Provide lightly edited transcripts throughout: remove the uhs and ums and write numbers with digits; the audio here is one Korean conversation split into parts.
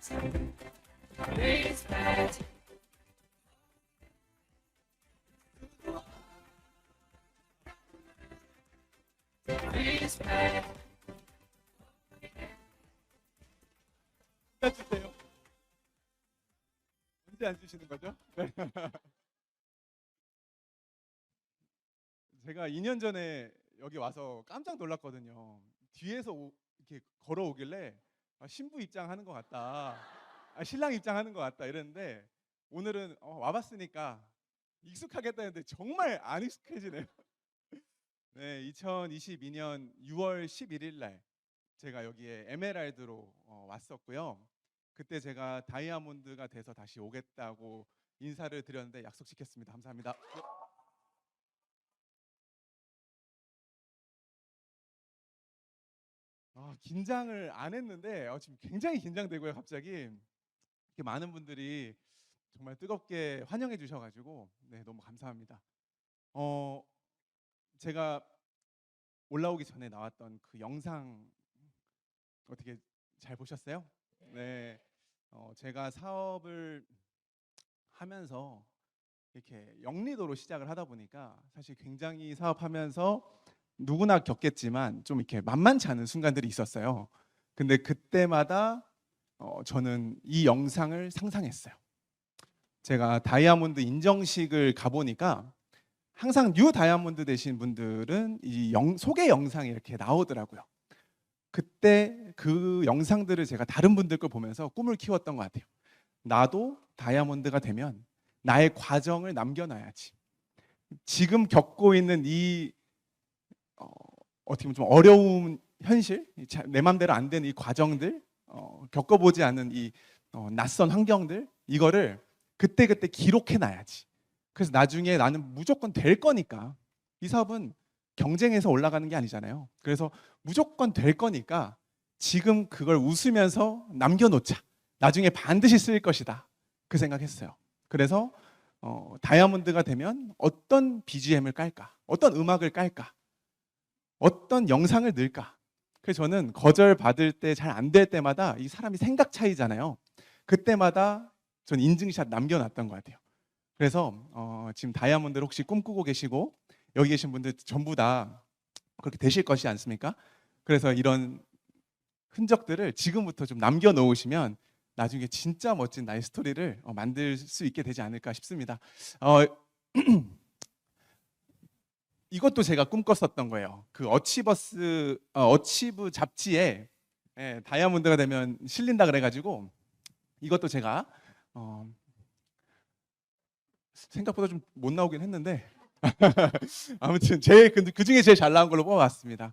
주세요. 언제 안 주시는 거죠? 네. 제가 2년 전에 여기 와서 깜짝 놀랐거든요. 뒤에서 이렇게 걸어오길래 신부 입장하는 것 같다, 신랑 입장하는 것 같다 이랬는데 오늘은 와봤으니까 익숙하겠다 했는데 정말 안 익숙해지네요. 네, 2022년 6월 11일 날 제가 여기에 에메랄드로 왔었고요. 그때 제가 다이아몬드가 돼서 다시 오겠다고 인사를 드렸는데 약속 지켰습니다. 감사합니다. 네. 긴장을 안 했는데 지금 굉장히 긴장되고요. 갑자기 이렇게 많은 분들이 정말 뜨겁게 환영해 주셔가지고 네, 너무 감사합니다. 어, 제가 올라오기 전에 나왔던 그 영상 어떻게 잘 보셨어요? 네, 제가 사업을 하면서 이렇게 영리도로 시작을 하다 보니까 사실 굉장히 사업하면서 누구나 겪겠지만 좀 이렇게 만만치 않은 순간들이 있었어요. 근데 그때마다 저는 이 영상을 상상했어요. 제가 다이아몬드 인정식을 가보니까 항상 뉴 다이아몬드 되신 분들은 이 소개 영상이 이렇게 나오더라고요. 그때 그 영상들을 제가 다른 분들 걸 보면서 꿈을 키웠던 것 같아요. 나도 다이아몬드가 되면 나의 과정을 남겨놔야지. 지금 겪고 있는 이 어떻게 보면 좀 어려운 현실, 내 맘대로 안 되는 이 과정들, 겪어보지 않은 이 낯선 환경들, 이거를 그때그때 기록해놔야지. 그래서 나중에 나는 무조건 될 거니까, 이 사업은 경쟁해서 올라가는 게 아니잖아요. 그래서 무조건 될 거니까 지금 그걸 웃으면서 남겨놓자. 나중에 반드시 쓰일 것이다. 그 생각했어요. 그래서 다이아몬드가 되면 어떤 BGM을 깔까? 어떤 음악을 깔까? 어떤 영상을 넣을까? 그래서 저는 거절 받을 때 잘 안 될 때마다 이 사람이 생각 차이잖아요. 그때마다 전 인증샷 남겨놨던 것 같아요. 그래서 지금 다이아몬드를 혹시 꿈꾸고 계시고 여기 계신 분들 전부 다 그렇게 되실 것이 않습니까? 그래서 이런 흔적들을 지금부터 좀 남겨놓으시면 나중에 진짜 멋진 나의 스토리를 만들 수 있게 되지 않을까 싶습니다. 이것도 제가 꿈꿨었던 거예요. 그 어치브 잡지에 다이아몬드가 되면 실린다 그래가지고 이것도 제가 생각보다 좀 못 나오긴 했는데 아무튼 그 중에 제일 잘 나온 걸로 뽑아봤습니다.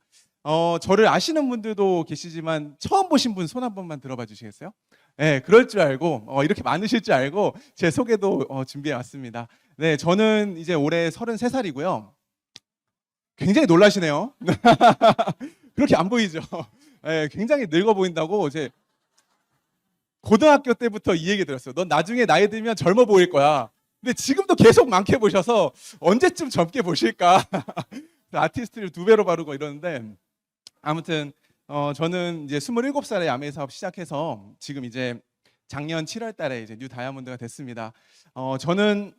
저를 아시는 분들도 계시지만 처음 보신 분 손 한 번만 들어봐 주시겠어요? 네, 그럴 줄 알고 이렇게 많으실 줄 알고 제 소개도 준비해 왔습니다. 네, 저는 이제 올해 33살이고요. 굉장히 놀라시네요. 그렇게 안 보이죠? 네, 굉장히 늙어 보인다고 제 고등학교 때부터 이 얘기 들었어요. 넌 나중에 나이 들면 젊어 보일 거야. 근데 지금도 계속 많게 보셔서 언제쯤 젊게 보실까? 아티스트를 2배로 바르고 이러는데 아무튼 저는 이제 27살에 아메이 사업 시작해서 지금 이제 작년 7월 달에 이제 뉴 다이아몬드가 됐습니다. 저는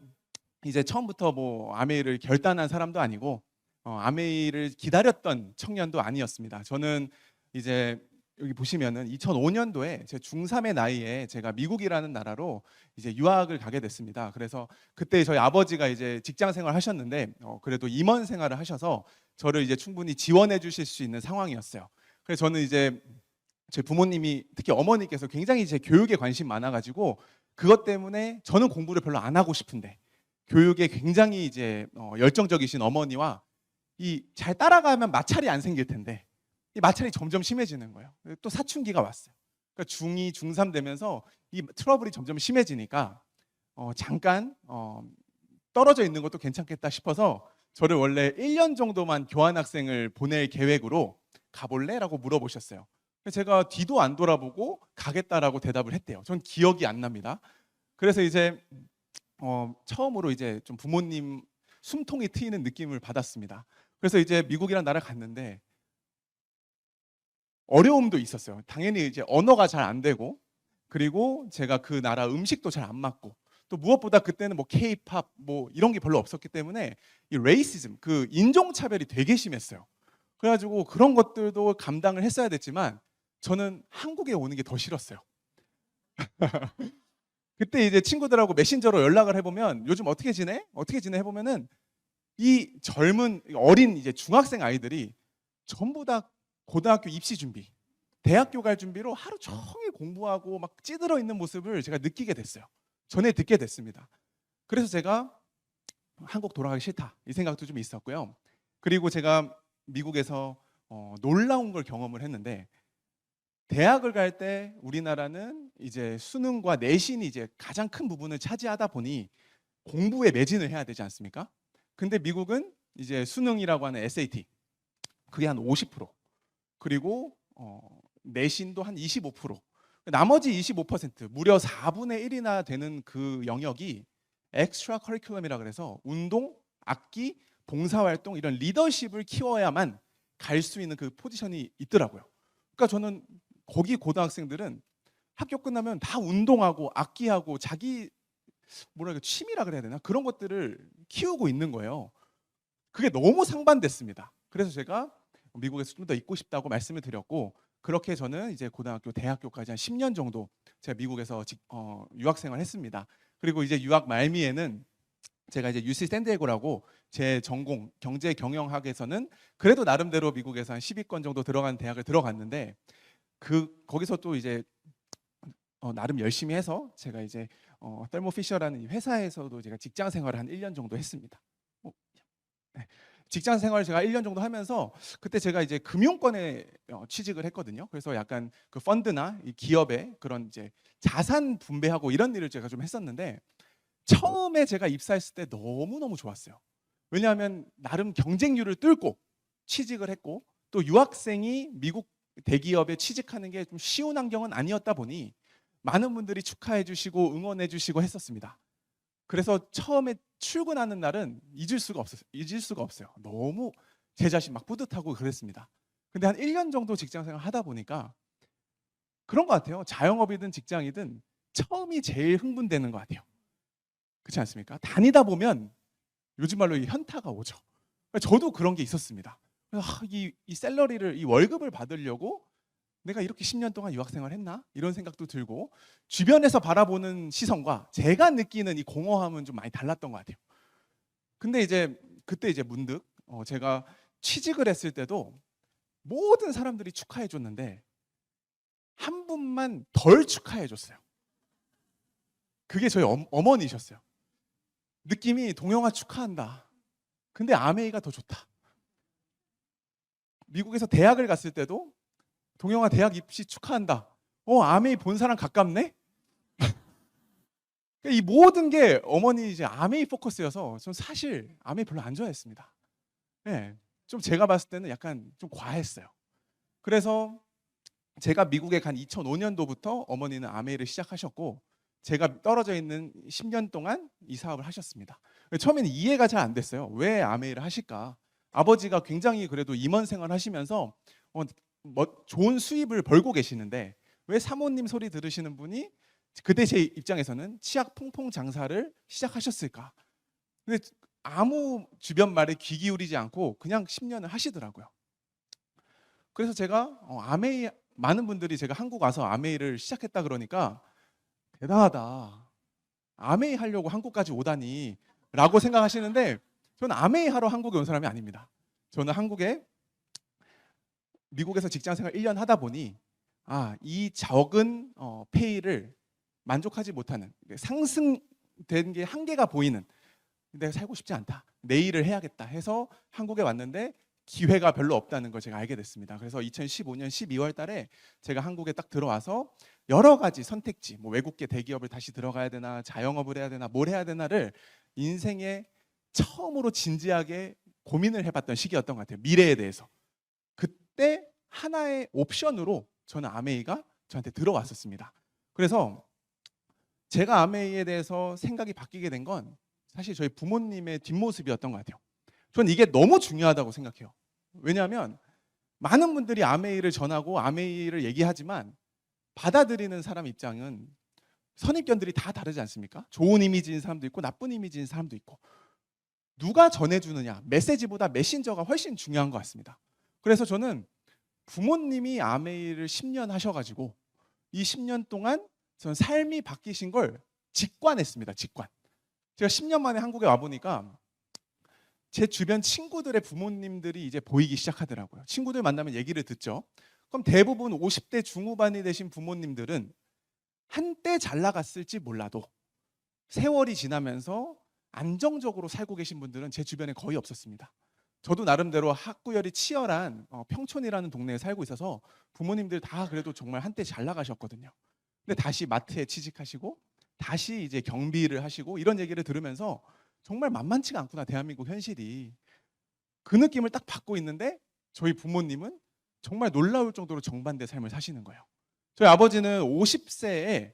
이제 처음부터 뭐 아메이를 결단한 사람도 아니고 아메이를 기다렸던 청년도 아니었습니다. 저는 이제 여기 보시면은 2005년도에 제 중3의 나이에 제가 미국이라는 나라로 이제 유학을 가게 됐습니다. 그래서 그때 저희 아버지가 이제 직장 생활 하셨는데 그래도 임원 생활을 하셔서 저를 이제 충분히 지원해 주실 수 있는 상황이었어요. 그래서 저는 이제 제 부모님이 특히 어머니께서 굉장히 제 교육에 관심 많아가지고 그것 때문에 저는 공부를 별로 안 하고 싶은데 교육에 굉장히 이제 열정적이신 어머니와 이 잘 따라가면 마찰이 안 생길 텐데 이 마찰이 점점 심해지는 거예요. 또 사춘기가 왔어요. 그러니까 중2, 중3 되면서 이 트러블이 점점 심해지니까 잠깐 떨어져 있는 것도 괜찮겠다 싶어서 저를 원래 1년 정도만 교환학생을 보낼 계획으로 가볼래? 라고 물어보셨어요. 제가 뒤도 안 돌아보고 가겠다라고 대답을 했대요. 전 기억이 안 납니다. 그래서 이제 처음으로 이제 좀 부모님 숨통이 트이는 느낌을 받았습니다. 그래서 이제 미국이라는 나라를 갔는데 어려움도 있었어요. 당연히 이제 언어가 잘 안 되고 그리고 제가 그 나라 음식도 잘 안 맞고 또 무엇보다 그때는 뭐 K-팝 뭐 이런 게 별로 없었기 때문에 이 레이시즘 그 인종 차별이 되게 심했어요. 그래 가지고 그런 것들도 감당을 했어야 됐지만 저는 한국에 오는 게 더 싫었어요. 그때 이제 친구들하고 메신저로 연락을 해 보면 "요즘 어떻게 지내? 어떻게 지내?" 해 보면은 이 젊은 어린 이제 중학생 아이들이 전부 다 고등학교 입시 준비, 대학교 갈 준비로 하루 종일 공부하고 막 찌들어 있는 모습을 제가 느끼게 됐어요. 전해 듣게 됐습니다. 그래서 제가 '한국 돌아가기 싫다.' 이 생각도 좀 있었고요. 그리고 제가 미국에서 놀라운 걸 경험을 했는데 대학을 갈 때 우리나라는 이제 수능과 내신이 이제 가장 큰 부분을 차지하다 보니 공부에 매진을 해야 되지 않습니까? 근데 미국은 이제 수능이라고 하는 SAT 그게 한 50% 그리고 내신도 한 25% 나머지 25% 무려 4분의 1이나 되는 그 영역이 엑스트라 커리큘럼이라 그래서 운동, 악기, 봉사활동 이런 리더십을 키워야만 갈 수 있는 그 포지션이 있더라고요. 그러니까 저는 거기 고등학생들은 학교 끝나면 다 운동하고 악기하고 자기 뭐랄까 취미라 그래야 되나? 그런 것들을 키우고 있는 거예요. 그게 너무 상반됐습니다. 그래서 제가 미국에서 좀 더 있고 싶다고 말씀을 드렸고 그렇게 저는 이제 고등학교, 대학교까지 한 10년 정도 제가 미국에서 유학 생활을 했습니다. 그리고 이제 유학 말미에는 제가 이제 UC 샌디에고라고 제 전공 경제 경영학에서는 그래도 나름대로 미국에서 한 10위권 정도 들어간 대학을 들어갔는데 거기서 또 이제 나름 열심히 해서 제가 이제 델모 피셔라는 이 회사에서도 제가 직장 생활을 한 1년 정도 했습니다. 네. 직장 생활을 제가 1년 정도 하면서 그때 제가 이제 금융권에 취직을 했거든요. 그래서 약간 그 펀드나 이 기업의 그런 이제 자산 분배하고 이런 일을 제가 좀 했었는데 처음에 제가 입사했을 때 너무너무 좋았어요. 왜냐하면 나름 경쟁률을 뚫고 취직을 했고 또 유학생이 미국 대기업에 취직하는 게 좀 쉬운 환경은 아니었다 보니 많은 분들이 축하해 주시고 응원해 주시고 했었습니다. 그래서 처음에 출근하는 날은 잊을 수가 없어요. 너무 제 자신 막 뿌듯하고 그랬습니다. 근데 한 1년 정도 직장 생활 하다 보니까 그런 것 같아요. 자영업이든 직장이든 처음이 제일 흥분되는 것 같아요. 그렇지 않습니까? 다니다 보면 요즘 말로 이 현타가 오죠. 저도 그런 게 있었습니다. 그래서 이 샐러리를 이 월급을 받으려고 내가 이렇게 10년 동안 유학 생활했나? 이런 생각도 들고 주변에서 바라보는 시선과 제가 느끼는 이 공허함은 좀 많이 달랐던 것 같아요. 근데 이제 그때 이제 문득 제가 취직을 했을 때도 모든 사람들이 축하해 줬는데 한 분만 덜 축하해 줬어요. 그게 저희 어머니셨어요. 느낌이 동영아 축하한다. 근데 아메이가 더 좋다. 미국에서 대학을 갔을 때도 동영아 대학 입시 축하한다. 아메이 본 사람 가깝네? 이 모든 게 어머니 이제 아메이 포커스여서 전 사실 아메이 별로 안 좋아했습니다. 예. 좀 제가 봤을 때는 약간 좀 과했어요. 그래서 제가 미국에 간 2005년도부터 어머니는 아메이를 시작하셨고 제가 떨어져 있는 10년 동안 이 사업을 하셨습니다. 처음에는 이해가 잘 안 됐어요. 왜 아메이를 하실까? 아버지가 굉장히 그래도 임원 생활 하시면서 좋은 수입을 벌고 계시는데 왜 사모님 소리 들으시는 분이 그때 제 입장에서는 치약 퐁퐁 장사를 시작하셨을까? 근데 아무 주변 말에 귀 기울이지 않고 그냥 10년을 하시더라고요. 그래서 제가 아메이 많은 분들이 제가 한국 와서 아메이를 시작했다 그러니까 대단하다. 아메이 하려고 한국까지 오다니 라고 생각하시는데 저는 아메이 하러 한국에 온 사람이 아닙니다. 저는 미국에서 직장 생활 1년 하다 보니 이 적은 페이를 만족하지 못하는 상승된 게 한계가 보이는 내가 살고 싶지 않다. 내 일을 해야겠다 해서 한국에 왔는데 기회가 별로 없다는 걸 제가 알게 됐습니다. 그래서 2015년 12월 달에 제가 한국에 딱 들어와서 여러 가지 선택지, 뭐 외국계 대기업을 다시 들어가야 되나, 자영업을 해야 되나, 뭘 해야 되나를 인생에 처음으로 진지하게 고민을 해봤던 시기였던 것 같아요. 미래에 대해서. 그때 하나의 옵션으로 저는 아메이가 저한테 들어왔었습니다. 그래서 제가 아메이에 대해서 생각이 바뀌게 된 건 사실 저희 부모님의 뒷모습이었던 것 같아요. 저는 이게 너무 중요하다고 생각해요. 왜냐하면 많은 분들이 아메이를 전하고 아메이를 얘기하지만 받아들이는 사람 입장은 선입견들이 다 다르지 않습니까? 좋은 이미지인 사람도 있고 나쁜 이미지인 사람도 있고, 누가 전해주느냐, 메시지보다 메신저가 훨씬 중요한 것 같습니다. 그래서 저는 부모님이 아메이를 10년 하셔가지고 이 10년 동안 전 삶이 바뀌신 걸 직관했습니다. 직관. 제가 10년 만에 한국에 와보니까 제 주변 친구들의 부모님들이 이제 보이기 시작하더라고요. 친구들 만나면 얘기를 듣죠. 그럼 대부분 50대 중후반이 되신 부모님들은 한때 잘 나갔을지 몰라도 세월이 지나면서 안정적으로 살고 계신 분들은 제 주변에 거의 없었습니다. 저도 나름대로 학구열이 치열한 평촌이라는 동네에 살고 있어서 부모님들 다 그래도 정말 한때 잘 나가셨거든요. 근데 다시 마트에 취직하시고 다시 이제 경비를 하시고 이런 얘기를 들으면서 정말 만만치가 않구나, 대한민국 현실이. 그 느낌을 딱 받고 있는데 저희 부모님은 정말 놀라울 정도로 정반대 삶을 사시는 거예요. 저희 아버지는 50세에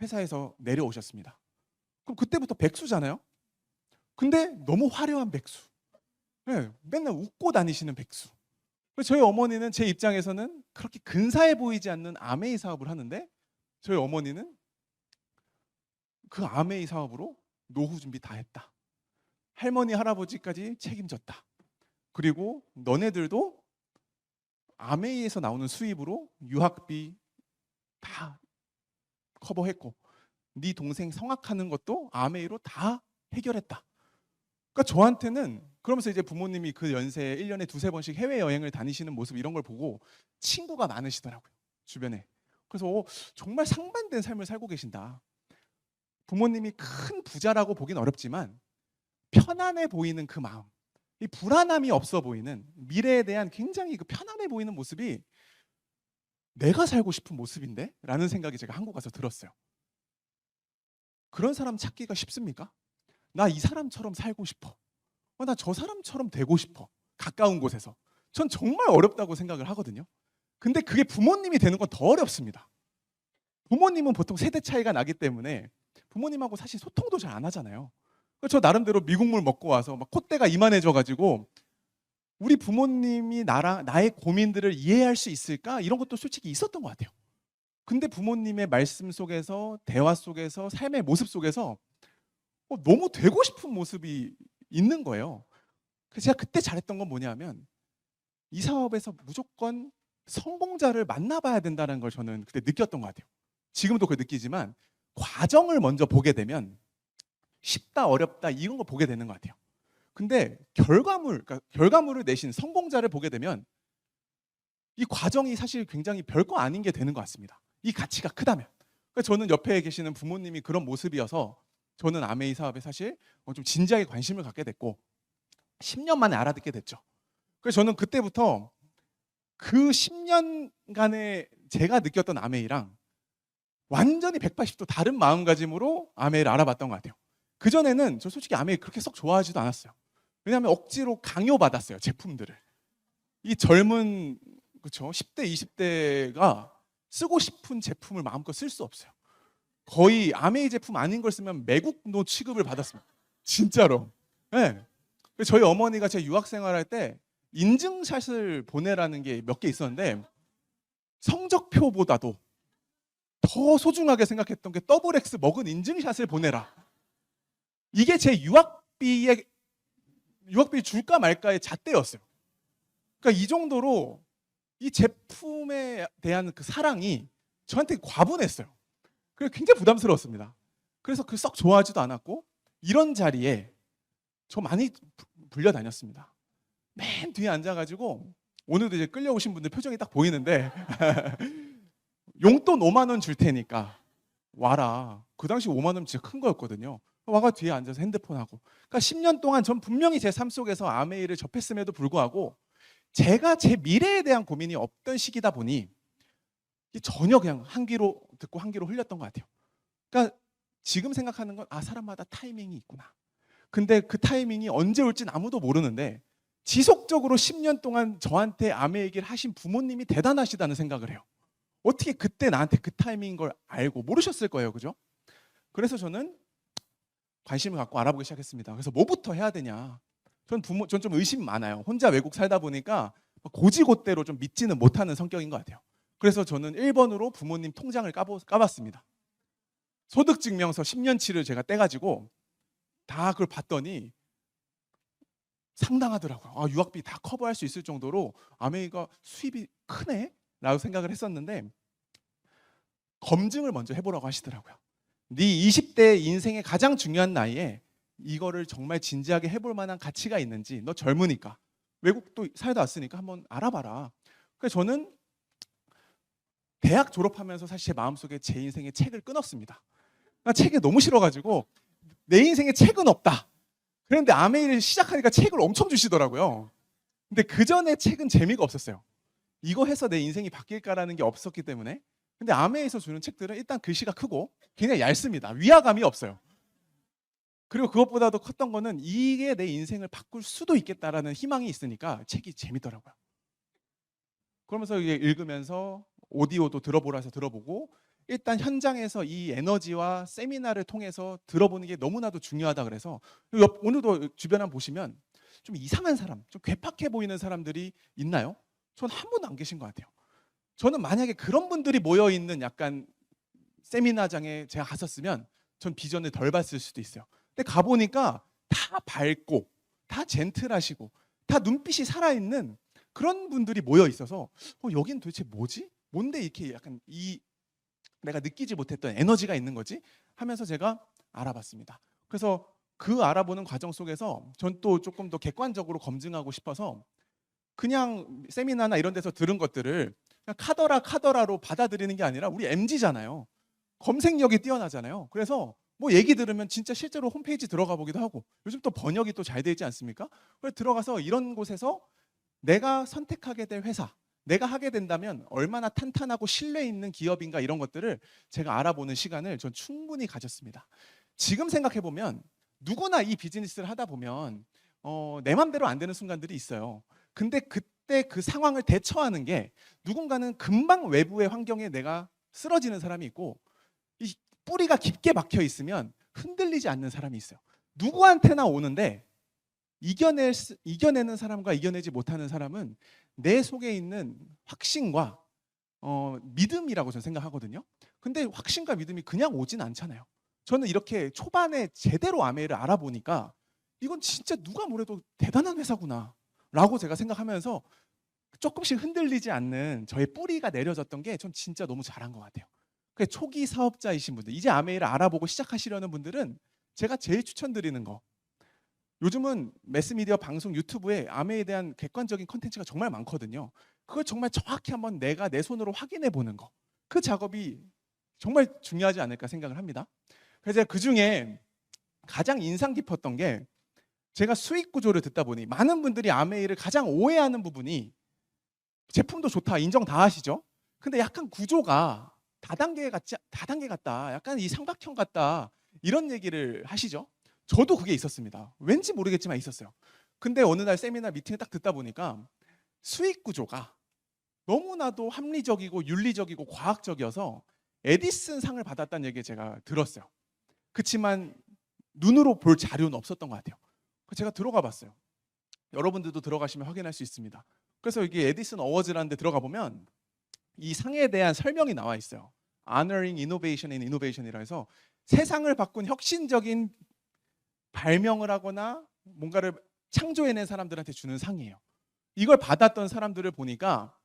회사에서 내려오셨습니다. 그럼 그때부터 백수잖아요. 근데 너무 화려한 백수. 네, 맨날 웃고 다니시는 백수. 저희 어머니는 제 입장에서는 그렇게 근사해 보이지 않는 아메이 사업을 하는데 저희 어머니는 그 아메이 사업으로 노후 준비 다 했다. 할머니 할아버지까지 책임졌다. 그리고 너네들도 아메이에서 나오는 수입으로 유학비 다 커버했고 네 동생 성악하는 것도 아메이로 다 해결했다. 그러니까 저한테는, 그러면서 이제 부모님이 그 연세에 1년에 두세 번씩 해외여행을 다니시는 모습, 이런 걸 보고 친구가 많으시더라고요, 주변에. 그래서 정말 상반된 삶을 살고 계신다. 부모님이 큰 부자라고 보긴 어렵지만 편안해 보이는 그 마음, 이 불안함이 없어 보이는, 미래에 대한 굉장히 그 편안해 보이는 모습이 내가 살고 싶은 모습인데? 라는 생각이 제가 한국 가서 들었어요. 그런 사람 찾기가 쉽습니까? 나 이 사람처럼 살고 싶어. 나 저 사람처럼 되고 싶어. 가까운 곳에서. 전 정말 어렵다고 생각을 하거든요. 근데 그게 부모님이 되는 건 더 어렵습니다. 부모님은 보통 세대 차이가 나기 때문에 부모님하고 사실 소통도 잘 안 하잖아요. 저 나름대로 미국물 먹고 와서 막 콧대가 이만해져가지고 우리 부모님이 나의 고민들을 이해할 수 있을까? 이런 것도 솔직히 있었던 것 같아요. 근데 부모님의 말씀 속에서, 대화 속에서, 삶의 모습 속에서 너무 되고 싶은 모습이 있는 거예요. 그래서 제가 그때 잘했던 건 뭐냐면 이 사업에서 무조건 성공자를 만나봐야 된다는 걸 저는 그때 느꼈던 것 같아요. 지금도 그걸 느끼지만 과정을 먼저 보게 되면 쉽다 어렵다 이런 거 보게 되는 것 같아요. 근데 그러니까 결과물을 내신 성공자를 보게 되면 이 과정이 사실 굉장히 별거 아닌 게 되는 것 같습니다. 이 가치가 크다면. 그러니까 저는 옆에 계시는 부모님이 그런 모습이어서 저는 아메이 사업에 사실 좀 진지하게 관심을 갖게 됐고 10년 만에 알아듣게 됐죠. 그래서 저는 그때부터 그 10년간의 제가 느꼈던 아메이랑 완전히 180도 다른 마음가짐으로 아메이를 알아봤던 것 같아요. 그전에는 저 솔직히 아메이 그렇게 썩 좋아하지도 않았어요. 왜냐하면 억지로 강요받았어요, 제품들을. 이 젊은, 그렇죠, 10대, 20대가 쓰고 싶은 제품을 마음껏 쓸 수 없어요. 거의 아메이 제품 아닌 걸 쓰면 매국노 취급을 받았습니다. 진짜로. 네. 저희 어머니가 제 유학 생활할 때 인증샷을 보내라는 게 몇 개 있었는데 성적표보다도 더 소중하게 생각했던 게 더블 X 먹은 인증샷을 보내라. 이게 제 유학비 줄까 말까의 잣대였어요. 그러니까 이 정도로 이 제품에 대한 그 사랑이 저한테 과분했어요. 그래서 굉장히 부담스러웠습니다. 그래서 그 썩 좋아하지도 않았고 이런 자리에 저 많이 불려다녔습니다. 맨 뒤에 앉아가지고 오늘도 이제 끌려오신 분들 표정이 딱 보이는데 용돈 5만 원 줄 테니까 와라. 그 당시 5만 원 진짜 큰 거였거든요. 와가 뒤에 앉아서 핸드폰 하고. 그러니까 10년 동안 전 분명히 제 삶 속에서 아메이를 접했음에도 불구하고 제가 제 미래에 대한 고민이 없던 시기다 보니 전혀 그냥 한 귀로 듣고 한 귀로 흘렸던 것 같아요. 그러니까 지금 생각하는 건 사람마다 타이밍이 있구나. 근데 그 타이밍이 언제 올진 아무도 모르는데 지속적으로 10년 동안 저한테 아메 얘기를 하신 부모님이 대단하시다는 생각을 해요. 어떻게 그때 나한테 그 타이밍인 걸 알고 모르셨을 거예요, 그죠? 그래서 저는 관심을 갖고 알아보기 시작했습니다. 그래서 뭐부터 해야 되냐? 전 좀 의심이 많아요. 혼자 외국 살다 보니까 고지고대로 좀 믿지는 못하는 성격인 것 같아요. 그래서 저는 1번으로 부모님 통장을 까봤습니다. 소득증명서 10년치를 제가 떼가지고 다 그걸 봤더니 상당하더라고요. 아, 유학비 다 커버할 수 있을 정도로 아메이가 수입이 크네? 라고 생각을 했었는데 검증을 먼저 해보라고 하시더라고요. 네 20대 인생의 가장 중요한 나이에 이거를 정말 진지하게 해볼 만한 가치가 있는지, 너 젊으니까 외국도 살다 왔으니까 한번 알아봐라. 그래서 저는 대학 졸업하면서 사실 제 마음속에 제 인생의 책을 끊었습니다. 나 책이 너무 싫어가지고 내 인생에 책은 없다. 그런데 아메이를 시작하니까 책을 엄청 주시더라고요. 근데 그 전에 책은 재미가 없었어요. 이거 해서 내 인생이 바뀔까라는 게 없었기 때문에. 근데 아메이에서 주는 책들은 일단 글씨가 크고 굉장히 얇습니다. 위화감이 없어요. 그리고 그것보다도 컸던 거는 이게 내 인생을 바꿀 수도 있겠다라는 희망이 있으니까 책이 재밌더라고요. 그러면서 이게 읽으면서 오디오도 들어보라 해서 들어보고, 일단 현장에서 이 에너지와 세미나를 통해서 들어보는 게 너무나도 중요하다 그래서 오늘도 주변 한번 보시면 좀 이상한 사람, 좀 괴팍해 보이는 사람들이 있나요? 전 한 분도 안 계신 것 같아요. 저는 만약에 그런 분들이 모여 있는 약간 세미나장에 제가 갔었으면 전 비전을 덜 봤을 수도 있어요. 근데 가보니까 다 밝고 다 젠틀하시고 다 눈빛이 살아있는 그런 분들이 모여 있어서 여긴 도대체 뭐지? 뭔데 이렇게 약간 내가 느끼지 못했던 에너지가 있는 거지? 하면서 제가 알아봤습니다. 그래서 그 알아보는 과정 속에서 전 또 조금 더 객관적으로 검증하고 싶어서 그냥 세미나나 이런 데서 들은 것들을 그냥 카더라로 받아들이는 게 아니라, 우리 MZ잖아요. 검색력이 뛰어나잖아요. 그래서 뭐 얘기 들으면 진짜 실제로 홈페이지 들어가 보기도 하고, 요즘 또 번역이 또 잘 되지 않습니까? 그래서 들어가서 이런 곳에서 내가 선택하게 될 회사, 내가 하게 된다면 얼마나 탄탄하고 신뢰 있는 기업인가, 이런 것들을 제가 알아보는 시간을 전 충분히 가졌습니다. 지금 생각해 보면 누구나 이 비즈니스를 하다 보면 내 맘대로 안 되는 순간들이 있어요. 근데 그때 그 상황을 대처하는 게, 누군가는 금방 외부의 환경에 내가 쓰러지는 사람이 있고, 이 뿌리가 깊게 박혀 있으면 흔들리지 않는 사람이 있어요. 누구한테나 오는데 이겨내는 사람과 이겨내지 못하는 사람은 내 속에 있는 확신과 믿음이라고 저는 생각하거든요. 근데 확신과 믿음이 그냥 오진 않잖아요. 저는 이렇게 초반에 제대로 아메이를 알아보니까 이건 진짜 누가 뭐래도 대단한 회사구나 라고 제가 생각하면서 조금씩 흔들리지 않는 저의 뿌리가 내려졌던 게 전 진짜 너무 잘한 것 같아요. 그 초기 사업자이신 분들, 이제 아메이를 알아보고 시작하시려는 분들은 제가 제일 추천드리는 거, 요즘은 매스미디어 방송 유튜브에 아메이에 대한 객관적인 컨텐츠가 정말 많거든요. 그걸 정말 정확히 한번 내가 내 손으로 확인해 보는 거, 그 작업이 정말 중요하지 않을까 생각을 합니다. 그래서 제가 그중에 가장 인상 깊었던 게, 제가 수익 구조를 듣다 보니 많은 분들이 아메이를 가장 오해하는 부분이, 제품도 좋다 인정 다 하시죠. 근데 약간 구조가 다단계 같다, 약간 이 삼각형 같다, 이런 얘기를 하시죠. 저도 그게 있었습니다. 왠지 모르겠지만 있었어요. 근데 어느 날 세미나 미팅을 딱 듣다 보니까 수익 구조가 너무나도 합리적이고 윤리적이고 과학적이어서 에디슨 상을 받았다는 얘기 제가 들었어요. 그렇지만 눈으로 볼 자료는 없었던 것 같아요. 제가 들어가 봤어요. 여러분들도 들어가시면 확인할 수 있습니다. 그래서 이게 에디슨 어워즈라는 데 들어가 보면 이 상에 대한 설명이 나와 있어요. Honoring Innovation in Innovation이라 해서 세상을 바꾼 혁신적인 발명을 하거나 뭔가를 창조해낸 사람들한테 주는 상이에요. 이걸 받았던 사람들을 보니까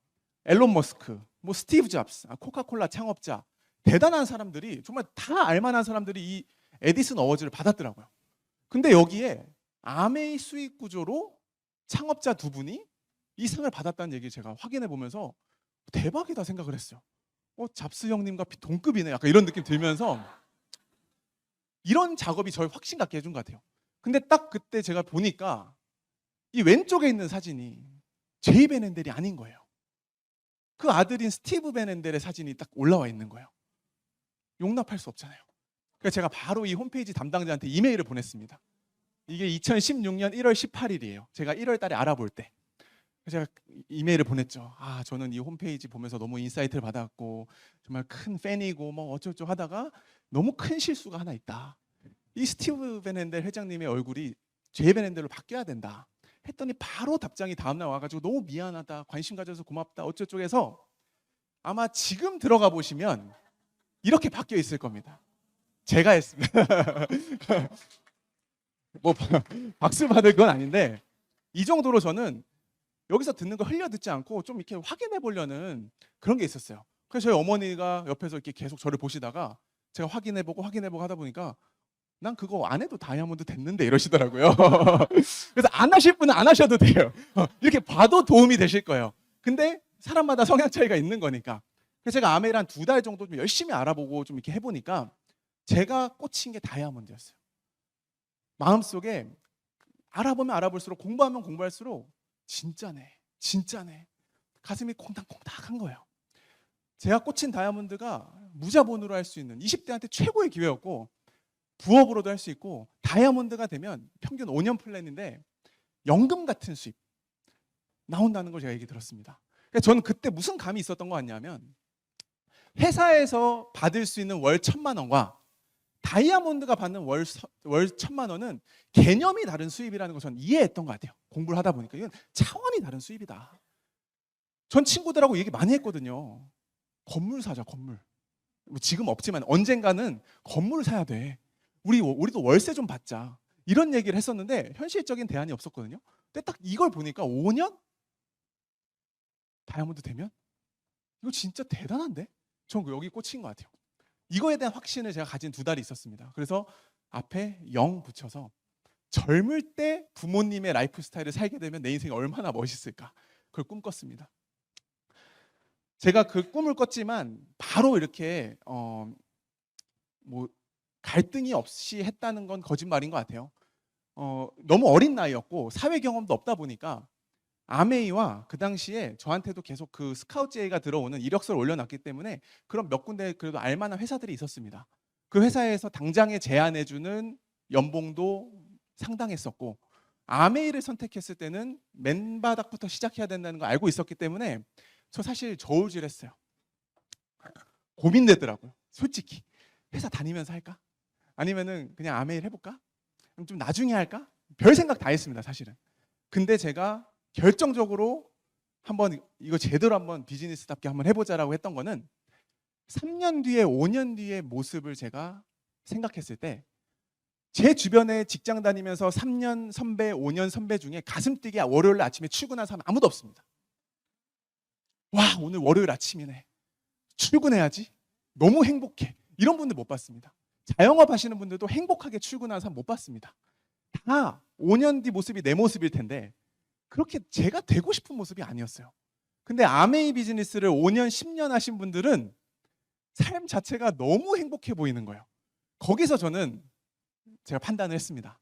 앨런 머스크, 뭐 스티브 잡스, 코카콜라 창업자, 대단한 사람들이, 정말 다 알만한 사람들이 이 에디슨 어워즈를 받았더라고요. 근데 여기에 아메이 수익 구조로 창업자 두 분이 이 상을 받았다는 얘기 제가 확인해 보면서 대박이다 생각을 했어요. 잡스 형님과 동급이네, 약간 이런 느낌 들면서 이런 작업이 저를 확신 갖게 해준 것 같아요. 근데 딱 그때 제가 보니까 이 왼쪽에 있는 사진이 제이 베넨델이 아닌 거예요. 그 아들인 스티브 베넨델의 사진이 딱 올라와 있는 거예요. 용납할 수 없잖아요. 그래서 제가 바로 이 홈페이지 담당자한테 이메일을 보냈습니다. 이게 2016년 1월 18일이에요. 제가 1월 달에 알아볼 때. 제가 이메일을 보냈죠. 저는 이 홈페이지 보면서 너무 인사이트를 받았고 정말 큰 팬이고 뭐 어쩌고저쩌고 하다가 너무 큰 실수가 하나 있다. 이 스티브 베넨델 회장님의 얼굴이 제이 베넨델로 바뀌어야 된다. 했더니 바로 답장이 다음날 와가지고 너무 미안하다, 관심 가져서 고맙다, 어쩌고저쩌고 해서 아마 지금 들어가 보시면 이렇게 바뀌어 있을 겁니다. 제가 했습니다. 뭐 박수 받을 건 아닌데 이 정도로 저는 여기서 듣는 거 흘려 듣지 않고 좀 이렇게 확인해 보려는 그런 게 있었어요. 그래서 저희 어머니가 옆에서 이렇게 계속 저를 보시다가 제가 확인해 보고 하다 보니까 난 그거 안 해도 다이아몬드 됐는데 이러시더라고요. 그래서 안 하실 분은 안 하셔도 돼요. 이렇게 봐도 도움이 되실 거예요. 근데 사람마다 성향 차이가 있는 거니까. 그래서 제가 아메이를 한 2달 정도 좀 열심히 알아보고 좀 이렇게 해보니까 제가 꽂힌 게 다이아몬드였어요. 마음속에 알아보면 알아볼수록 공부하면 공부할수록 진짜네 가슴이 콩닥콩닥한 거예요. 제가 꽂힌 다이아몬드가 무자본으로 할 수 있는 20대한테 최고의 기회였고 부업으로도 할 수 있고 다이아몬드가 되면 평균 5년 플랜인데 연금 같은 수입 나온다는 걸 제가 얘기 들었습니다. 그러니까 저는 그때 무슨 감이 있었던 거 같냐면 회사에서 받을 수 있는 월 1,000만 원과 다이아몬드가 받는 월 1,000만 원은 개념이 다른 수입이라는 걸 저는 이해했던 것 같아요. 공부를 하다 보니까 이건 차원이 다른 수입이다. 전 친구들하고 얘기 많이 했거든요. 건물 사자, 건물. 뭐 지금 없지만 언젠가는 건물을 사야 돼. 우리도 월세 좀 받자. 이런 얘기를 했었는데 현실적인 대안이 없었거든요. 근데 딱 이걸 보니까 5년? 다이아몬드 되면? 이거 진짜 대단한데? 전 여기 꽂힌 것 같아요. 이거에 대한 확신을 제가 가진 2달이 있었습니다. 그래서 앞에 0 붙여서 젊을 때 부모님의 라이프 스타일을 살게 되면 내 인생이 얼마나 멋있을까. 그걸 꿈꿨습니다. 제가 그 꿈을 꿨지만 바로 이렇게 뭐 갈등이 없이 했다는 건 거짓말인 것 같아요. 너무 어린 나이였고 사회 경험도 없다 보니까 아메이와 그 당시에 저한테도 계속 그 스카우트 제의가 들어오는 이력서를 올려놨기 때문에 그런 몇 군데 그래도 알만한 회사들이 있었습니다. 그 회사에서 당장에 제안해주는 연봉도 상당했었고 아메이를 선택했을 때는 맨바닥부터 시작해야 된다는 걸 알고 있었기 때문에 저 사실 저울질했어요. 고민되더라고요. 솔직히 회사 다니면서 할까? 아니면은 그냥 아메이를 해볼까? 좀 나중에 할까? 별 생각 다 했습니다, 사실은. 근데 제가 결정적으로 한번 이거 제대로 한번 비즈니스답게 한번 해보자라고 했던 거는 3년 뒤에 5년 뒤의 모습을 제가 생각했을 때 제 주변에 직장 다니면서 3년 선배, 5년 선배 중에 가슴 뛰게 월요일 아침에 출근한 사람 아무도 없습니다. 와, 오늘 월요일 아침이네. 출근해야지. 너무 행복해. 이런 분들 못 봤습니다. 자영업 하시는 분들도 행복하게 출근하는 사람 못 봤습니다. 다 5년 뒤 모습이 내 모습일 텐데 그렇게 제가 되고 싶은 모습이 아니었어요. 근데 아메이 비즈니스를 5년, 10년 하신 분들은 삶 자체가 너무 행복해 보이는 거예요. 거기서 저는 제가 판단을 했습니다.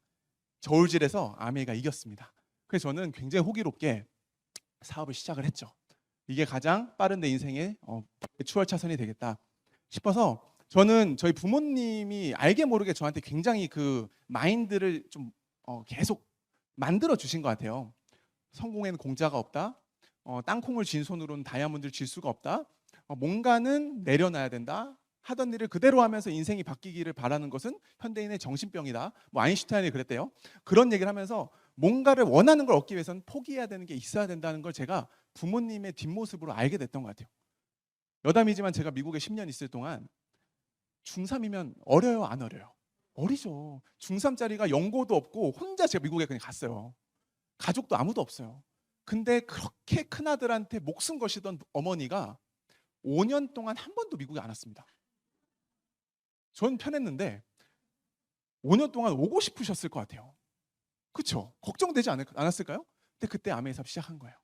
저울질에서 아메이가 이겼습니다. 그래서 저는 굉장히 호기롭게 사업을 시작을 했죠. 이게 가장 빠른 내 인생의 추월 차선이 되겠다 싶어서 저는 저희 부모님이 알게 모르게 저한테 굉장히 그 마인드를 좀 계속 만들어 주신 것 같아요. 성공에는 공짜가 없다. 땅콩을 쥔 손으로는 다이아몬드를 쥘 수가 없다. 뭔가는 내려놔야 된다. 하던 일을 그대로 하면서 인생이 바뀌기를 바라는 것은 현대인의 정신병이다. 뭐 아인슈타인이 그랬대요. 그런 얘기를 하면서 뭔가를 원하는 걸 얻기 위해서는 포기해야 되는 게 있어야 된다는 걸 제가 부모님의 뒷모습으로 알게 됐던 것 같아요. 여담이지만 제가 미국에 10년 있을 동안 중3이면 어려요, 안 어려요? 어리죠. 중3짜리가 연고도 없고 혼자 제가 미국에 그냥 갔어요. 가족도 아무도 없어요. 근데 그렇게 큰아들한테 목숨 거시던 어머니가 5년 동안 한 번도 미국에 안 왔습니다. 전 편했는데 5년 동안 오고 싶으셨을 것 같아요. 그렇죠? 걱정되지 않았을까요? 근데 그때 아메이 사업 시작한 거예요.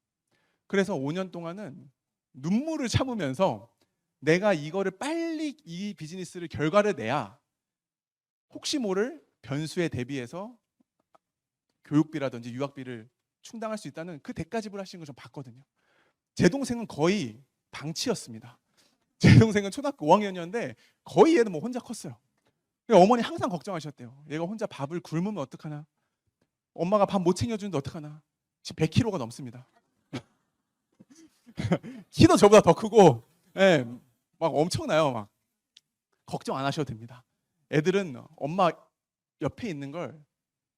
그래서 5년 동안은 눈물을 참으면서 내가 이거를 빨리 이 비즈니스를 결과를 내야 혹시 모를 변수에 대비해서 교육비라든지 유학비를 충당할 수 있다는 그 대가 지불하시는 걸 좀 봤거든요. 제 동생은 거의 방치였습니다. 제 동생은 초등학교 5학년이었는데 거의 얘는 뭐 혼자 컸어요. 어머니 항상 걱정하셨대요. 얘가 혼자 밥을 굶으면 어떡하나? 엄마가 밥 못 챙겨주는데 어떡하나? 지금 100kg가 넘습니다. 키도 저보다 더 크고, 예, 막 엄청나요. 막 걱정 안 하셔도 됩니다. 애들은 엄마 옆에 있는 걸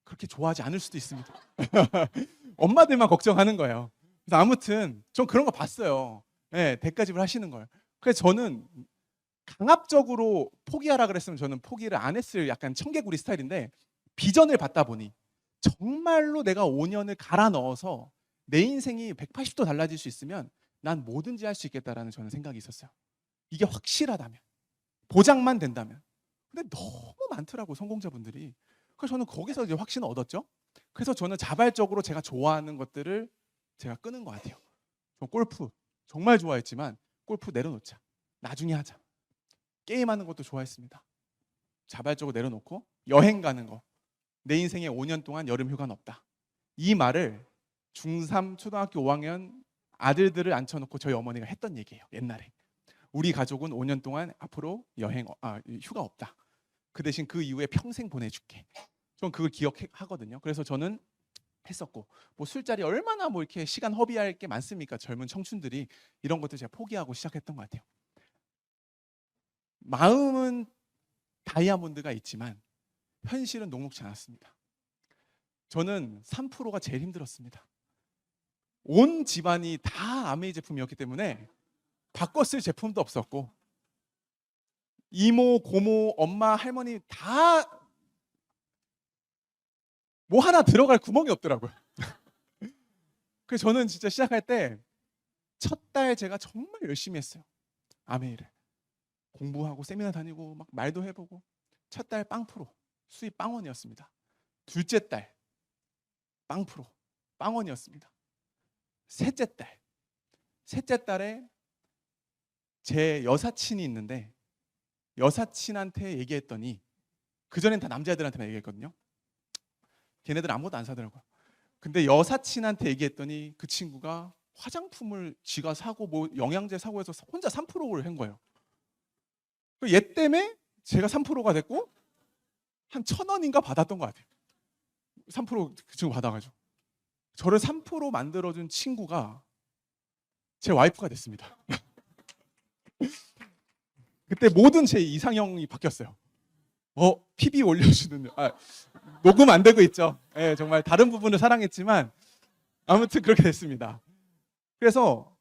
그렇게 좋아하지 않을 수도 있습니다. 엄마들만 걱정하는 거예요. 그래서 아무튼 전 그런 거 봤어요. 예, 대가 지불 하시는 걸. 그래서 저는 강압적으로 포기하라 그랬으면 저는 포기를 안 했을 약간 청개구리 스타일인데, 비전을 받다 보니 정말로 내가 5년을 갈아 넣어서 내 인생이 180도 달라질 수 있으면 난 뭐든지 할 수 있겠다라는 저는 생각이 있었어요. 이게 확실하다면, 보장만 된다면. 근데 너무 많더라고 성공자분들이. 그래서 저는 거기서 이제 확신을 얻었죠. 그래서 저는 자발적으로 제가 좋아하는 것들을 제가 끄는 것 같아요. 저 골프 정말 좋아했지만 골프 내려놓자. 나중에 하자. 게임하는 것도 좋아했습니다. 자발적으로 내려놓고 여행 가는 거. 내 인생에 5년 동안 여름 휴가는 없다. 이 말을 중3 초등학교 5학년 아들들을 앉혀놓고 저희 어머니가 했던 얘기예요. 옛날에. 우리 가족은 5년 동안 앞으로 휴가 없다. 그 대신 그 이후에 평생 보내줄게. 전 그걸 기억하거든요. 그래서 저는 했었고, 뭐 술자리 얼마나 뭐 이렇게 시간 허비할 게 많습니까? 젊은 청춘들이. 이런 것들 제가 포기하고 시작했던 것 같아요. 마음은 다이아몬드가 있지만 현실은 녹록지 않았습니다. 저는 3%가 제일 힘들었습니다. 온 집안이 다 아메이 제품이었기 때문에 바꿔 쓸 제품도 없었고, 이모, 고모, 엄마, 할머니 다 뭐 하나 들어갈 구멍이 없더라고요. 그래서 저는 진짜 시작할 때 첫 달 제가 정말 열심히 했어요. 아메이를 공부하고 세미나 다니고 막 말도 해보고. 첫 달 빵프로 수입 빵원이었습니다. 둘째 달 빵프로 빵원이었습니다. 셋째 달에 제 여사친이 있는데, 여사친한테 얘기했더니, 그전엔 다 남자애들한테만 얘기했거든요. 걔네들 아무것도 안 사더라고요. 근데 여사친한테 얘기했더니 그 친구가 화장품을 지가 사고 뭐 영양제 사고 해서 혼자 3%를 한 거예요. 얘 때문에 제가 3%가 됐고 한 1,000원인가 받았던 것 같아요. 3%그 친구 받아가지고. 저를 3% 만들어준 친구가 제 와이프가 됐습니다. 그때 모든 제 이상형이 바뀌었어요. PB 올려주는, 녹음 안 되고 있죠. 네, 정말 다른 부분을 사랑했지만 아무튼 그렇게 됐습니다. 그래서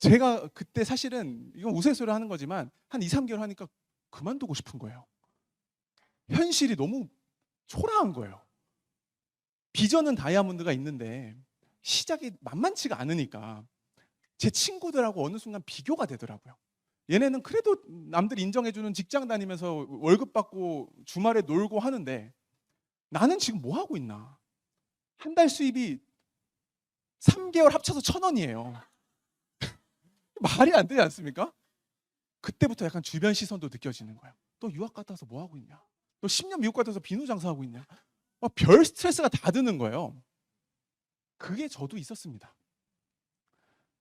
제가 그때 사실은, 이건 우스갯소리를 하는 거지만 한 2, 3개월 하니까 그만두고 싶은 거예요. 현실이 너무 초라한 거예요. 비전은 다이아몬드가 있는데 시작이 만만치가 않으니까 제 친구들하고 어느 순간 비교가 되더라고요. 얘네는 그래도 남들 인정해주는 직장 다니면서 월급 받고 주말에 놀고 하는데 나는 지금 뭐 하고 있나. 한 달 수입이 3개월 합쳐서 1,000원이에요. 말이 안 되지 않습니까? 그때부터 약간 주변 시선도 느껴지는 거예요. 너 유학 갔다 와서 뭐 하고 있냐? 너 10년 미국 갔다 와서 비누 장사하고 있냐? 별 스트레스가 다 드는 거예요. 그게 저도 있었습니다.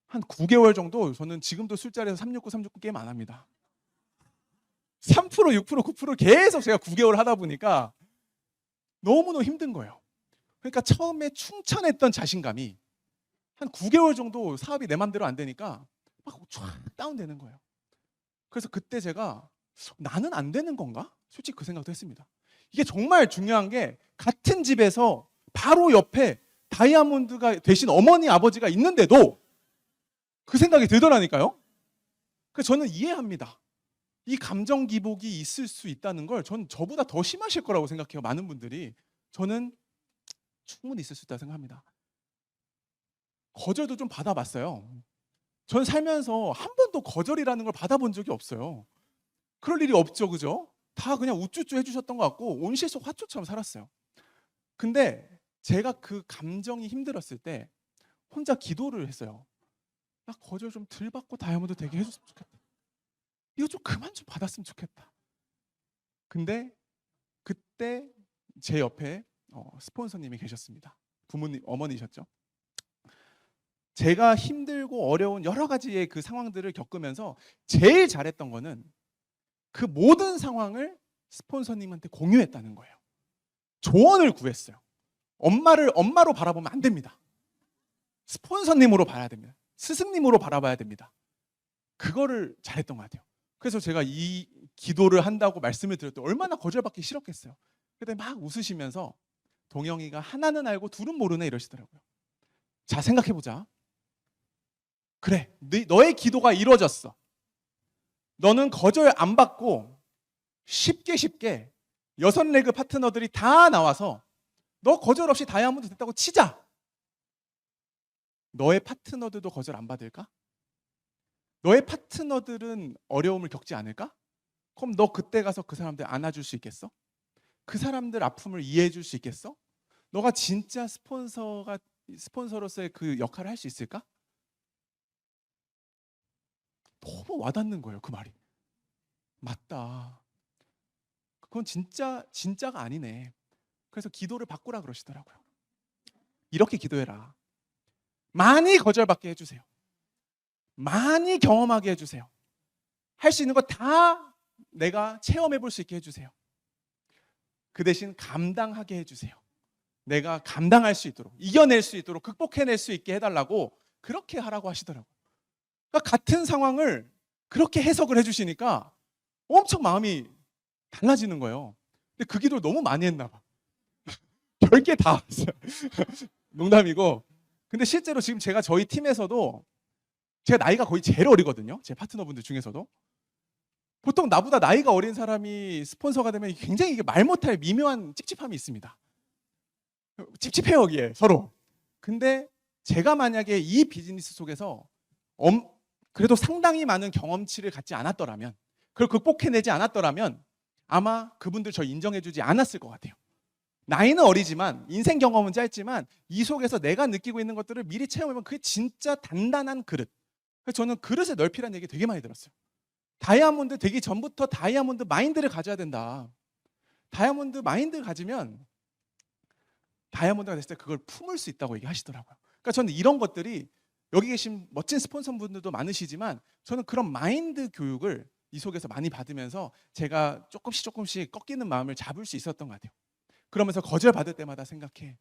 한 9개월 정도 저는 지금도 술자리에서 369 게임 안 합니다. 3%, 6%, 9% 계속 제가 9개월 하다 보니까 너무너무 힘든 거예요. 그러니까 처음에 충천했던 자신감이 한 9개월 정도 사업이 내 맘대로 안 되니까 막 쫙 다운되는 거예요. 그래서 그때 제가 나는 안 되는 건가? 솔직히 그 생각도 했습니다. 이게 정말 중요한 게, 같은 집에서 바로 옆에 다이아몬드가 되신 어머니 아버지가 있는데도 그 생각이 들더라니까요. 그래서 저는 이해합니다. 이 감정 기복이 있을 수 있다는 걸 전 저보다 더 심하실 거라고 생각해요. 많은 분들이. 저는 충분히 있을 수 있다고 생각합니다. 거절도 좀 받아봤어요. 전 살면서 한 번도 거절이라는 걸 받아본 적이 없어요. 그럴 일이 없죠, 그죠? 다 그냥 우쭈쭈 해주셨던 것 같고 온실 속 화초처럼 살았어요. 근데 제가 그 감정이 힘들었을 때 혼자 기도를 했어요. 나 거절 좀 덜 받고 다이아몬드 되게 해줬으면 좋겠다. 이거 좀 그만 좀 받았으면 좋겠다. 근데 그때 제 옆에 스폰서님이 계셨습니다. 부모님, 어머니셨죠. 제가 힘들고 어려운 여러 가지의 그 상황들을 겪으면서 제일 잘했던 거는 그 모든 상황을 스폰서님한테 공유했다는 거예요. 조언을 구했어요. 엄마로 바라보면 안 됩니다. 스폰서님으로 봐야 됩니다. 스승님으로 바라봐야 됩니다. 그거를 잘했던 것 같아요. 그래서 제가 이 기도를 한다고 말씀을 드렸더니 얼마나 거절받기 싫었겠어요. 그때 막 웃으시면서 동영이가 하나는 알고 둘은 모르네 이러시더라고요. 자, 생각해보자. 그래, 너의 기도가 이루어졌어. 너는 거절 안 받고 쉽게 여섯 레그 파트너들이 다 나와서 너 거절 없이 다이아몬드 됐다고 치자. 너의 파트너들도 거절 안 받을까? 너의 파트너들은 어려움을 겪지 않을까? 그럼 너 그때 가서 그 사람들 안아줄 수 있겠어? 그 사람들 아픔을 이해해 줄 수 있겠어? 너가 진짜 스폰서로서의 그 역할을 할 수 있을까? 너무 와닿는 거예요, 그 말이. 맞다. 그건 진짜가 아니네. 그래서 기도를 바꾸라 그러시더라고요. 이렇게 기도해라. 많이 거절받게 해주세요. 많이 경험하게 해주세요. 할 수 있는 거 다 내가 체험해 볼 수 있게 해주세요. 그 대신 감당하게 해주세요. 내가 감당할 수 있도록, 이겨낼 수 있도록, 극복해낼 수 있게 해달라고 그렇게 하라고 하시더라고요. 그러니까 같은 상황을 그렇게 해석을 해주시니까 엄청 마음이 달라지는 거예요. 근데 그 기도를 너무 많이 했나 봐. 별게 다 왔어요. 농담이고. 근데 실제로 지금 제가 저희 팀에서도 제가 나이가 거의 제일 어리거든요. 제 파트너분들 중에서도. 보통 나보다 나이가 어린 사람이 스폰서가 되면 굉장히 이게 말 못할 미묘한 찝찝함이 있습니다. 찝찝해요, 여기에 서로. 근데 제가 만약에 이 비즈니스 속에서 그래도 상당히 많은 경험치를 갖지 않았더라면, 그걸 극복해내지 않았더라면 아마 그분들 저 인정해주지 않았을 것 같아요. 나이는 어리지만 인생 경험은 짧지만 이 속에서 내가 느끼고 있는 것들을 미리 체험해보면 그게 진짜 단단한 그릇. 그래서 저는 그릇의 넓이라는 얘기 되게 많이 들었어요. 다이아몬드 되기 전부터 다이아몬드 마인드를 가져야 된다. 다이아몬드 마인드를 가지면 다이아몬드가 됐을 때 그걸 품을 수 있다고 얘기하시더라고요. 그러니까 저는 이런 것들이 여기 계신 멋진 스폰서분들도 많으시지만 저는 그런 마인드 교육을 이 속에서 많이 받으면서 제가 조금씩 꺾이는 마음을 잡을 수 있었던 것 같아요. 그러면서 거절받을 때마다 생각해.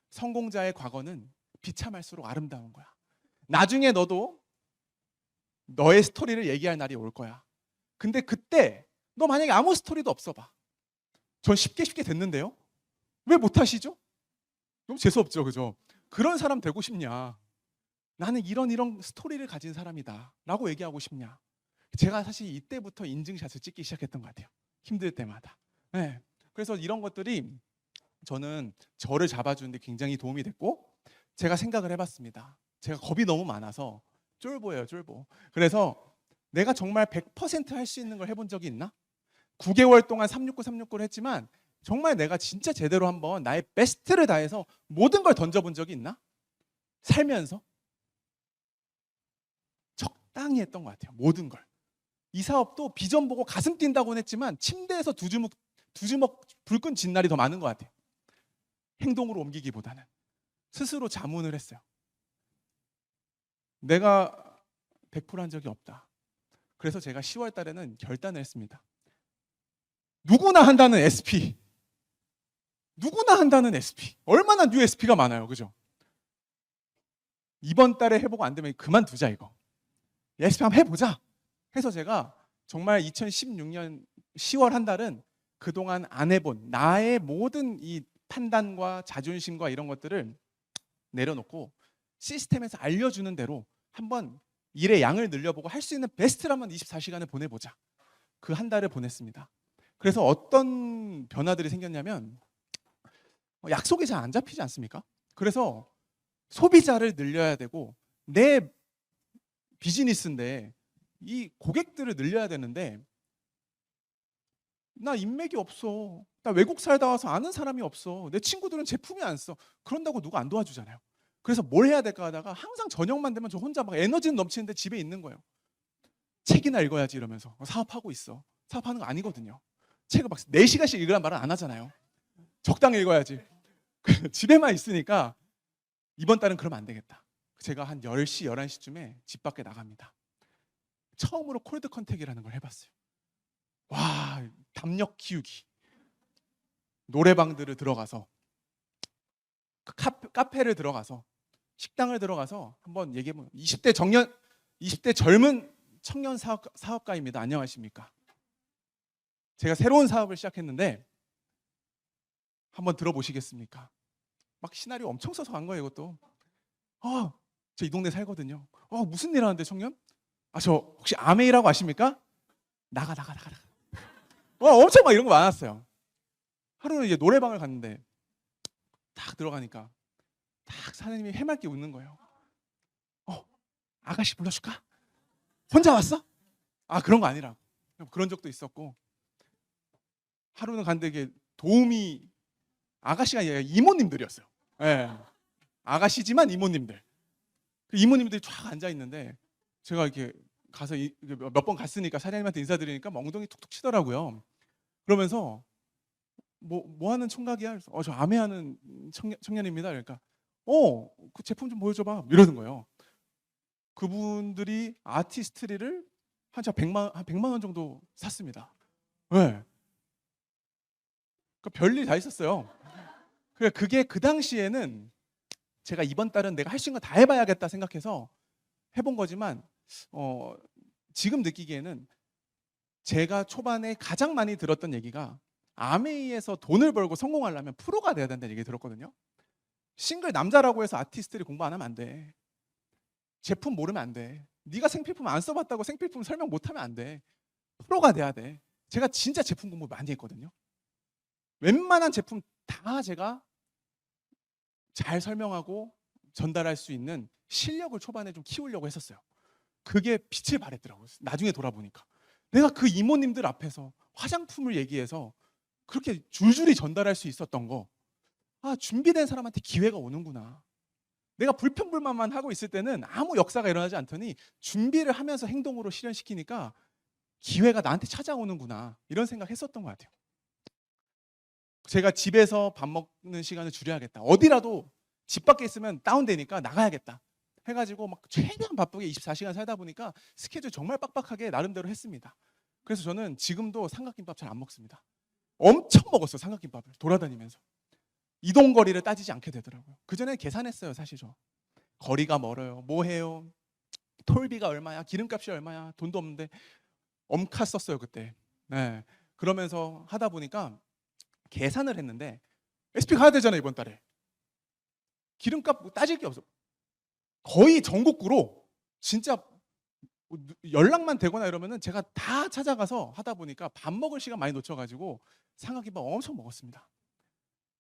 성공자의 과거는 비참할수록 아름다운 거야. 나중에 너도 너의 스토리를 얘기할 날이 올 거야. 근데 그때 너 만약에 아무 스토리도 없어 봐. 전 쉽게 됐는데요. 왜 못하시죠? 너무 재수없죠, 그죠? 그런 사람 되고 싶냐? 나는 이런 스토리를 가진 사람이다 라고 얘기하고 싶냐? 제가 사실 이때부터 인증샷을 찍기 시작했던 것 같아요. 힘들 때마다. 네. 그래서 이런 것들이 저는 저를 잡아주는 데 굉장히 도움이 됐고, 제가 생각을 해봤습니다. 제가 겁이 너무 많아서 쫄보예요, 쫄보. 그래서 내가 정말 100% 할 수 있는 걸 해본 적이 있나? 9개월 동안 369를 했지만 정말 내가 진짜 제대로 한번 나의 베스트를 다해서 모든 걸 던져본 적이 있나? 살면서 적당히 했던 것 같아요. 모든 걸. 이 사업도 비전 보고 가슴 뛴다고는 했지만 침대에서 두 주먹 불끈 진 날이 더 많은 것 같아요. 행동으로 옮기기보다는. 스스로 자문을 했어요. 내가 100%한 적이 없다. 그래서 제가 10월 달에는 결단을 했습니다. 누구나 한다는 SP. 누구나 한다는 SP. 얼마나 뉴 SP가 많아요. 그죠? 이번 달에 해보고 안 되면 그만두자 이거. SP 한번 해보자. 해서 제가 정말 2016년 10월 한 달은 그동안 안 해본 나의 모든 이 판단과 자존심과 이런 것들을 내려놓고 시스템에서 알려주는 대로 한번 일의 양을 늘려보고 할 수 있는 베스트를 한번 24시간을 보내보자. 그 한 달을 보냈습니다. 그래서 어떤 변화들이 생겼냐면 약속이 잘 안 잡히지 않습니까? 그래서 소비자를 늘려야 되고 내 비즈니스인데 이 고객들을 늘려야 되는데 나 인맥이 없어. 나 외국 살다 와서 아는 사람이 없어. 내 친구들은 제품이 안 써. 그런다고 누가 안 도와주잖아요. 그래서 뭘 해야 될까 하다가 항상 저녁만 되면 저 혼자 막 에너지는 넘치는데 집에 있는 거예요. 책이나 읽어야지 이러면서 사업하고 있어. 사업하는 거 아니거든요. 책을 막 4시간씩 읽으란 말은 안 하잖아요. 적당히 읽어야지. 집에만 있으니까 이번 달은 그러면 안 되겠다. 제가 한 10시, 11시쯤에 집 밖에 나갑니다. 처음으로 콜드 컨택이라는 걸 해봤어요. 와, 담력 키우기. 노래방들을 들어가서 카페를 들어가서 식당을 들어가서 한번 얘기해보면 20대 젊은 청년 사업가입니다. 안녕하십니까? 제가 새로운 사업을 시작했는데 한번 들어보시겠습니까? 막 시나리오 엄청 써서 간 거예요, 이것도. 저 이 동네 살거든요. 무슨 일 하는데 청년? 저 혹시 아메이라고 아십니까? 나가. 엄청 막 이런 거 많았어요. 하루는 이제 노래방을 갔는데 딱 들어가니까 딱 사장님이 해맑게 웃는 거예요. 아가씨 불러줄까? 혼자 왔어? 그런 거 아니라고. 그런 적도 있었고, 하루는 갔는데 이게 도우미 아가씨가 아니라 이모님들이었어요. 예. 아가씨지만 이모님들. 그 이모님들이 쫙 앉아 있는데 제가 이렇게 가서 몇 번 갔으니까 사장님한테 인사드리니까 막 엉덩이 툭툭 치더라고요. 그러면서 뭐 하는 총각이야? 그래서 저 아메하는 청년입니다. 그러니까 그 제품 좀 보여줘봐. 이러는 거예요. 그분들이 아티스트리를 한 100만 원 정도 샀습니다. 네. 그러니까 별일 다 있었어요. 그게 그 당시에는 제가 이번 달은 내가 할 수 있는 거 다 해봐야겠다 생각해서 해본 거지만 지금 느끼기에는 제가 초반에 가장 많이 들었던 얘기가 아메이에서 돈을 벌고 성공하려면 프로가 돼야 된다는 얘기 들었거든요. 싱글 남자라고 해서 아티스트리 공부 안 하면 안 돼. 제품 모르면 안 돼. 네가 생필품 안 써봤다고 생필품 설명 못하면 안 돼. 프로가 돼야 돼. 제가 진짜 제품 공부 많이 했거든요. 웬만한 제품 다 제가 잘 설명하고 전달할 수 있는 실력을 초반에 좀 키우려고 했었어요. 그게 빛을 발했더라고요. 나중에 돌아보니까 내가 그 이모님들 앞에서 화장품을 얘기해서 그렇게 줄줄이 전달할 수 있었던 거, 준비된 사람한테 기회가 오는구나. 내가 불평불만만 하고 있을 때는 아무 역사가 일어나지 않더니 준비를 하면서 행동으로 실현시키니까 기회가 나한테 찾아오는구나, 이런 생각했었던 것 같아요. 제가 집에서 밥 먹는 시간을 줄여야겠다. 어디라도 집 밖에 있으면 다운되니까 나가야겠다 해가지고 막 최대한 바쁘게 24시간 살다 보니까 스케줄 정말 빡빡하게 나름대로 했습니다. 그래서 저는 지금도 삼각김밥 잘 안 먹습니다. 엄청 먹었어요. 삼각김밥을 돌아다니면서. 이동거리를 따지지 않게 되더라고요. 그전에 계산했어요. 사실 저 거리가 멀어요, 뭐 해요, 톨비가 얼마야, 기름값이 얼마야, 돈도 없는데 엄카 썼어요 그때. 네. 그러면서 하다 보니까 계산을 했는데 SP 가야 되잖아요 이번 달에. 기름값 뭐 따질 게 없어. 거의 전국구로 진짜 연락만 되거나 이러면은 제가 다 찾아가서 하다 보니까 밥 먹을 시간 많이 놓쳐가지고 삼각김밥 엄청 먹었습니다.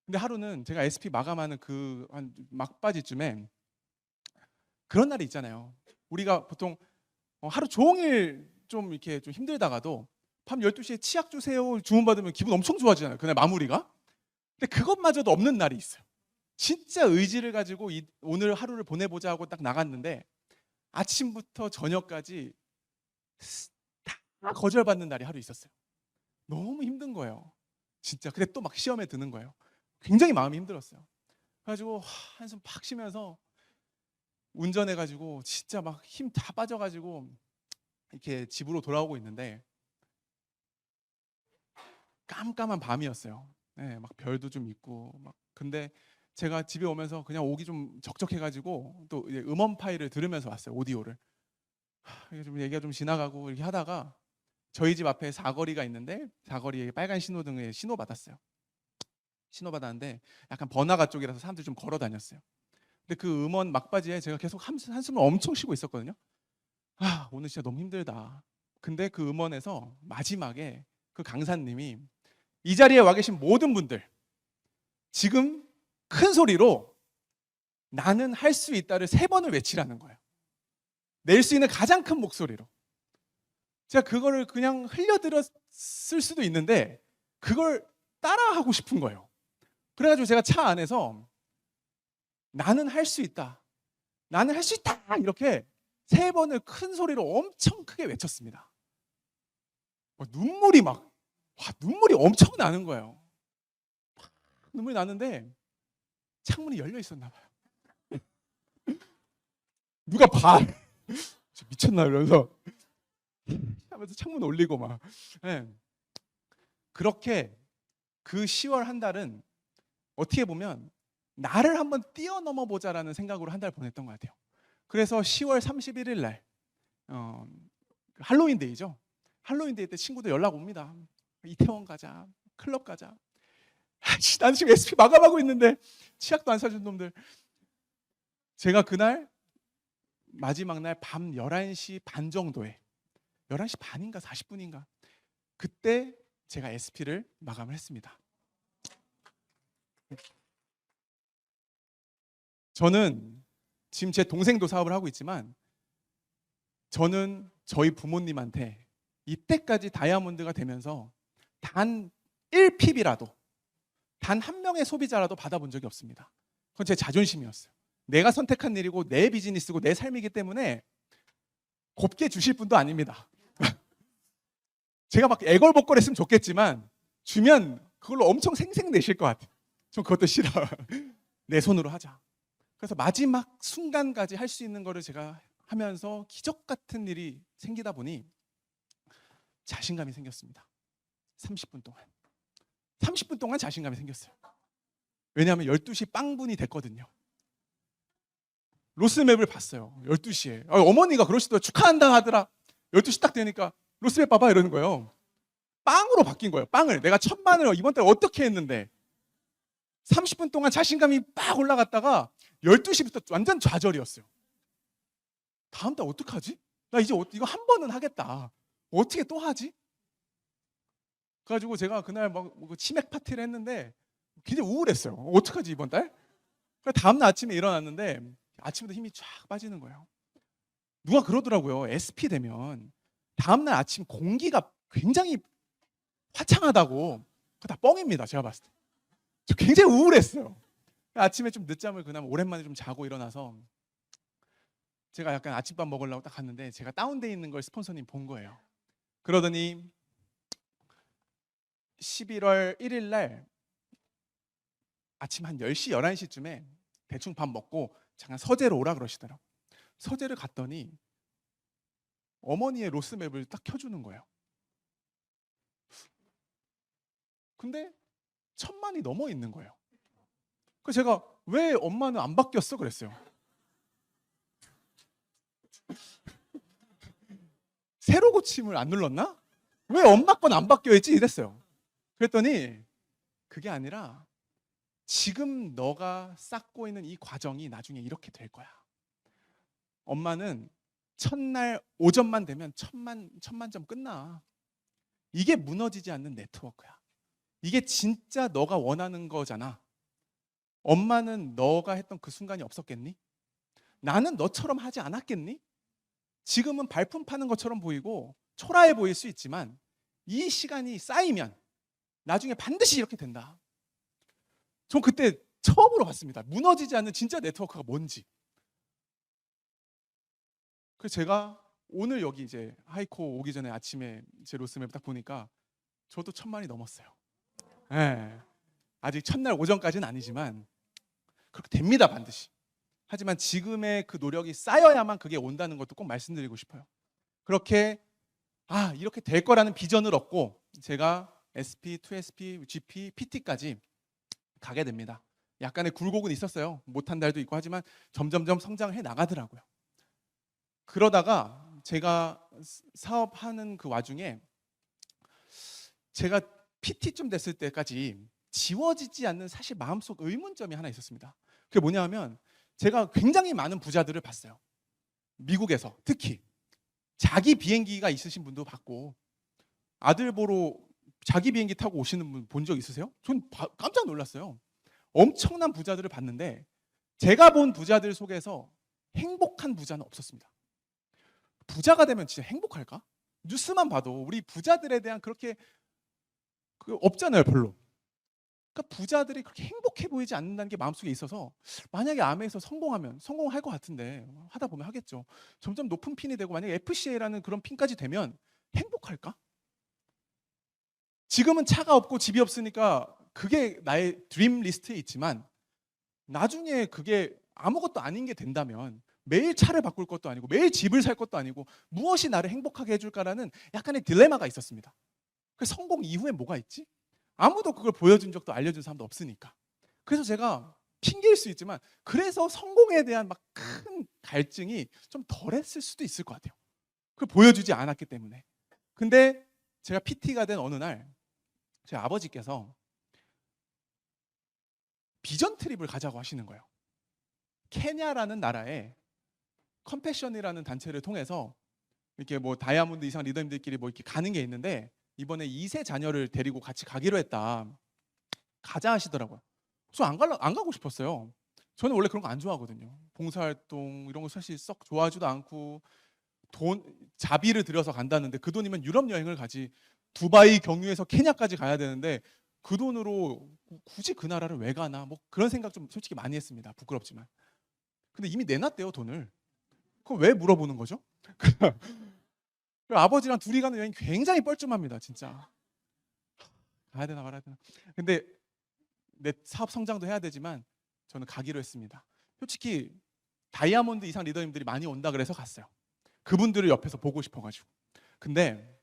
근데 하루는 제가 SP 마감하는 그 한 막바지쯤에 그런 날이 있잖아요. 우리가 보통 하루 종일 좀 이렇게 좀 힘들다가도 밤 12시에 치약 주세요 주문받으면 기분 엄청 좋아지잖아요. 그날 마무리가. 근데 그것마저도 없는 날이 있어요. 진짜 의지를 가지고 오늘 하루를 보내보자 하고 딱 나갔는데 아침부터 저녁까지 다 거절받는 날이 하루 있었어요. 너무 힘든 거예요. 진짜. 근데 또 막 시험에 드는 거예요. 굉장히 마음이 힘들었어요. 그래가지고 한숨 팍 쉬면서 운전해가지고 진짜 막 힘 다 빠져가지고 이렇게 집으로 돌아오고 있는데 깜깜한 밤이었어요. 네, 막 별도 좀 있고 막. 근데 제가 집에 오면서 그냥 오기 좀 적적해가지고 또 이제 음원 파일을 들으면서 왔어요. 오디오를. 이게 좀 얘기가 좀 지나가고 이렇게 하다가 저희 집 앞에 사거리가 있는데 사거리에 빨간 신호등에 신호 받았어요. 신호 받았는데 약간 번화가 쪽이라서 사람들이 좀 걸어 다녔어요. 근데 그 음원 막바지에 제가 계속 한숨을 엄청 쉬고 있었거든요. 오늘 진짜 너무 힘들다. 근데 그 음원에서 마지막에 그 강사님이 이 자리에 와 계신 모든 분들 지금 큰 소리로 나는 할 수 있다를 3번을 외치라는 거예요. 낼 수 있는 가장 큰 목소리로. 제가 그거를 그냥 흘려들었을 수도 있는데 그걸 따라하고 싶은 거예요. 그래가지고 제가 차 안에서 나는 할 수 있다, 나는 할 수 있다, 이렇게 3번을 큰 소리로 엄청 크게 외쳤습니다. 눈물이 엄청 나는 거예요. 눈물이 나는데 창문이 열려 있었나 봐요. 누가 봐. 미쳤나 이러면서 하면서 창문 올리고 막. 네. 그렇게 그 10월 한 달은 어떻게 보면 나를 한번 뛰어넘어 보자라는 생각으로 한 달 보냈던 것 같아요. 그래서 10월 31일 날 할로윈 데이죠. 할로윈 데이 때 친구들 연락 옵니다. 이태원 가자, 클럽 가자. 난 지금 SP 마감하고 있는데 치약도 안 사준 놈들. 제가 그날 마지막 날 밤 11시 반 정도에 11시 반인가 40분인가 그때 제가 SP를 마감을 했습니다. 저는 지금 제 동생도 사업을 하고 있지만 저는 저희 부모님한테 이때까지 다이아몬드가 되면서 단 1핍이라도 단 한 명의 소비자라도 받아본 적이 없습니다. 그건 제 자존심이었어요. 내가 선택한 일이고 내 비즈니스고 내 삶이기 때문에 곱게 주실 분도 아닙니다. 제가 막 애걸복걸했으면 좋겠지만 주면 그걸로 엄청 생색내실 것 같아요. 전 그것도 싫어. 내 손으로 하자. 그래서 마지막 순간까지 할 수 있는 거를 제가 하면서 기적 같은 일이 생기다 보니 자신감이 생겼습니다. 30분 동안. 30분 동안 자신감이 생겼어요. 왜냐하면 12시 빵분이 됐거든요. 로스맵을 봤어요. 12시에. 어머니가 그러시더라고요. 축하한다 하더라. 12시 딱 되니까 로스맵 봐봐 이러는 거예요. 빵으로 바뀐 거예요. 빵을. 내가 1,000만을 이번 달에 어떻게 했는데 30분 동안 자신감이 빡 올라갔다가 12시부터 완전 좌절이었어요. 다음 달 어떡하지? 나 이제 이거 한 번은 하겠다. 어떻게 또 하지? 그래가지고 제가 그날 막 치맥 파티를 했는데 굉장히 우울했어요. 어떡하지 이번 달? 다음날 아침에 일어났는데 아침부터 힘이 쫙 빠지는 거예요. 누가 그러더라고요. SP 되면 다음날 아침 공기가 굉장히 화창하다고. 그거 다 뻥입니다. 제가 봤을 때. 저 굉장히 우울했어요. 아침에 좀 늦잠을 그나마 오랜만에 좀 자고 일어나서 제가 약간 아침밥 먹으려고 딱 갔는데 제가 다운돼 있는 걸 스폰서님 본 거예요. 그러더니 11월 1일 날 아침 한 10시, 11시쯤에 대충 밥 먹고 잠깐 서재로 오라 그러시더라고요. 서재를 갔더니 어머니의 로스맵을 딱 켜주는 거예요. 근데 1,000만이 넘어 있는 거예요. 그래서 제가 왜 엄마는 안 바뀌었어? 그랬어요. 새로 고침을 안 눌렀나? 왜 엄마 건 안 바뀌어 있지? 이랬어요. 그랬더니 그게 아니라 지금 너가 쌓고 있는 이 과정이 나중에 이렇게 될 거야. 엄마는 첫날 5점만 되면 천만 점 끝나. 이게 무너지지 않는 네트워크야. 이게 진짜 너가 원하는 거잖아. 엄마는 너가 했던 그 순간이 없었겠니? 나는 너처럼 하지 않았겠니? 지금은 발품 파는 것처럼 보이고 초라해 보일 수 있지만 이 시간이 쌓이면 나중에 반드시 이렇게 된다. 전 그때 처음으로 봤습니다. 무너지지 않는 진짜 네트워크가 뭔지. 그래서 제가 오늘 여기 이제 하이코 오기 전에 아침에 제 로스맵 딱 보니까 저도 1,000만이 넘었어요. 네. 아직 첫날 오전까지는 아니지만 그렇게 됩니다, 반드시. 하지만 지금의 그 노력이 쌓여야만 그게 온다는 것도 꼭 말씀드리고 싶어요. 그렇게 이렇게 될 거라는 비전을 얻고 제가 SP, 2SP, GP, PT까지 가게 됩니다. 약간의 굴곡은 있었어요. 못한 달도 있고 하지만 점점점 성장을 해 나가더라고요. 그러다가 제가 사업하는 그 와중에 제가 PT쯤 됐을 때까지 지워지지 않는 사실 마음속 의문점이 하나 있었습니다. 그게 뭐냐 하면 제가 굉장히 많은 부자들을 봤어요. 미국에서 특히 자기 비행기가 있으신 분도 봤고 아들 보러 자기 비행기 타고 오시는 분 본 적 있으세요? 전 깜짝 놀랐어요. 엄청난 부자들을 봤는데 제가 본 부자들 속에서 행복한 부자는 없었습니다. 부자가 되면 진짜 행복할까? 뉴스만 봐도 우리 부자들에 대한 그렇게 없잖아요, 별로. 그러니까 부자들이 그렇게 행복해 보이지 않는다는 게 마음속에 있어서 만약에 암에서 성공하면 성공할 것 같은데 하다 보면 하겠죠. 점점 높은 핀이 되고 만약에 FCA라는 그런 핀까지 되면 행복할까? 지금은 차가 없고 집이 없으니까 그게 나의 드림 리스트에 있지만 나중에 그게 아무것도 아닌 게 된다면 매일 차를 바꿀 것도 아니고 매일 집을 살 것도 아니고 무엇이 나를 행복하게 해줄까라는 약간의 딜레마가 있었습니다. 그 성공 이후에 뭐가 있지? 아무도 그걸 보여준 적도 알려준 사람도 없으니까. 그래서 제가 핑계일 수 있지만 그래서 성공에 대한 막 큰 갈증이 좀 덜했을 수도 있을 것 같아요. 그걸 보여주지 않았기 때문에. 근데 제가 PT가 된 어느 날 제 아버지께서 비전 트립을 가자고 하시는 거예요. 케냐라는 나라에 컴패션이라는 단체를 통해서 이렇게 뭐 다이아몬드 이상 리더님들끼리 뭐 이렇게 가는 게 있는데 이번에 2세 자녀를 데리고 같이 가기로 했다. 가자 하시더라고요. 저 안 가고 싶었어요. 저는 원래 그런 거 안 좋아하거든요. 봉사활동 이런 거 사실 썩 좋아하지도 않고 돈 자비를 들여서 간다는데 그 돈이면 유럽 여행을 가지 두바이 경유해서 케냐까지 가야 되는데 그 돈으로 굳이 그 나라를 왜 가나 뭐 그런 생각 좀 솔직히 많이 했습니다. 부끄럽지만. 근데 이미 내놨대요 돈을. 그거 왜 물어보는 거죠? 아버지랑 둘이 가는 여행 굉장히 뻘쭘합니다 진짜. 가야 되나 말아야 되나. 근데 내 사업 성장도 해야 되지만 저는 가기로 했습니다. 솔직히 다이아몬드 이상 리더님들이 많이 온다 그래서 갔어요. 그분들을 옆에서 보고 싶어가지고. 근데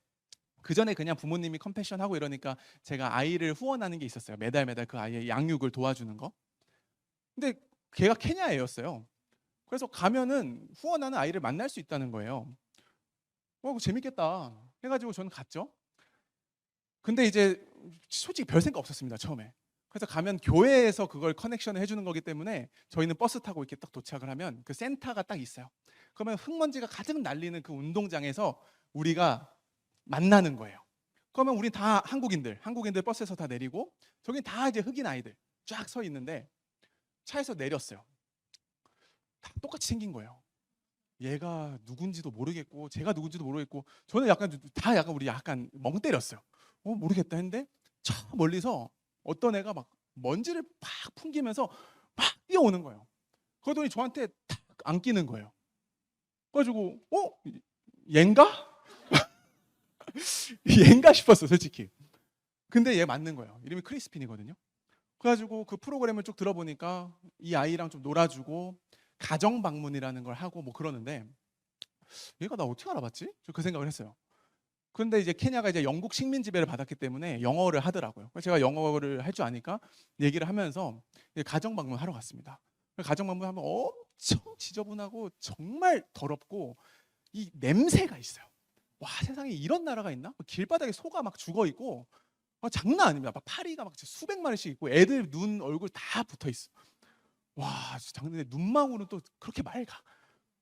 그 전에 그냥 부모님이 컴패션 하고 이러니까 제가 아이를 후원하는 게 있었어요. 매달 그 아이의 양육을 도와주는 거. 근데 걔가 케냐애였어요. 그래서 가면은 후원하는 아이를 만날 수 있다는 거예요. 재밌겠다 해가지고 저는 갔죠. 근데 이제 솔직히 별 생각 없었습니다 처음에. 그래서 가면 교회에서 그걸 커넥션을 해주는 거기 때문에 저희는 버스 타고 이렇게 딱 도착을 하면 그 센터가 딱 있어요. 그러면 흙먼지가 가득 날리는 그 운동장에서 우리가 만나는 거예요. 그러면 우린 다 한국인들 버스에서 다 내리고 저긴 다 이제 흑인 아이들 쫙 서 있는데 차에서 내렸어요. 다 똑같이 생긴 거예요. 얘가 누군지도 모르겠고 제가 누군지도 모르겠고 저는 약간 우리 약간 멍 때렸어요. 모르겠다 했는데 저 멀리서 어떤 애가 막 먼지를 팍 풍기면서 막 뛰어오는 거예요. 그러더니 저한테 탁 안기는 거예요. 그래가지고 얜가? 얜가 싶었어 솔직히. 근데 얘 맞는 거예요. 이름이 크리스핀이거든요. 그래가지고 그 프로그램을 쭉 들어보니까 이 아이랑 좀 놀아주고 가정 방문이라는 걸 하고 뭐 그러는데 얘가 나 어떻게 알아봤지? 저 그 생각을 했어요. 근데 이제 케냐가 이제 영국 식민 지배를 받았기 때문에 영어를 하더라고요. 그래서 제가 영어를 할 줄 아니까 얘기를 하면서 가정 방문하러 갔습니다. 가정 방문하면 엄청 지저분하고 정말 더럽고 이 냄새가 있어요. 와 세상에 이런 나라가 있나? 길바닥에 소가 막 죽어 있고 장난 아닙니다. 막 파리가 막 수백 마리씩 있고 애들 눈 얼굴 다 붙어 있어. 와 장난에 눈망울은 또 그렇게 맑아.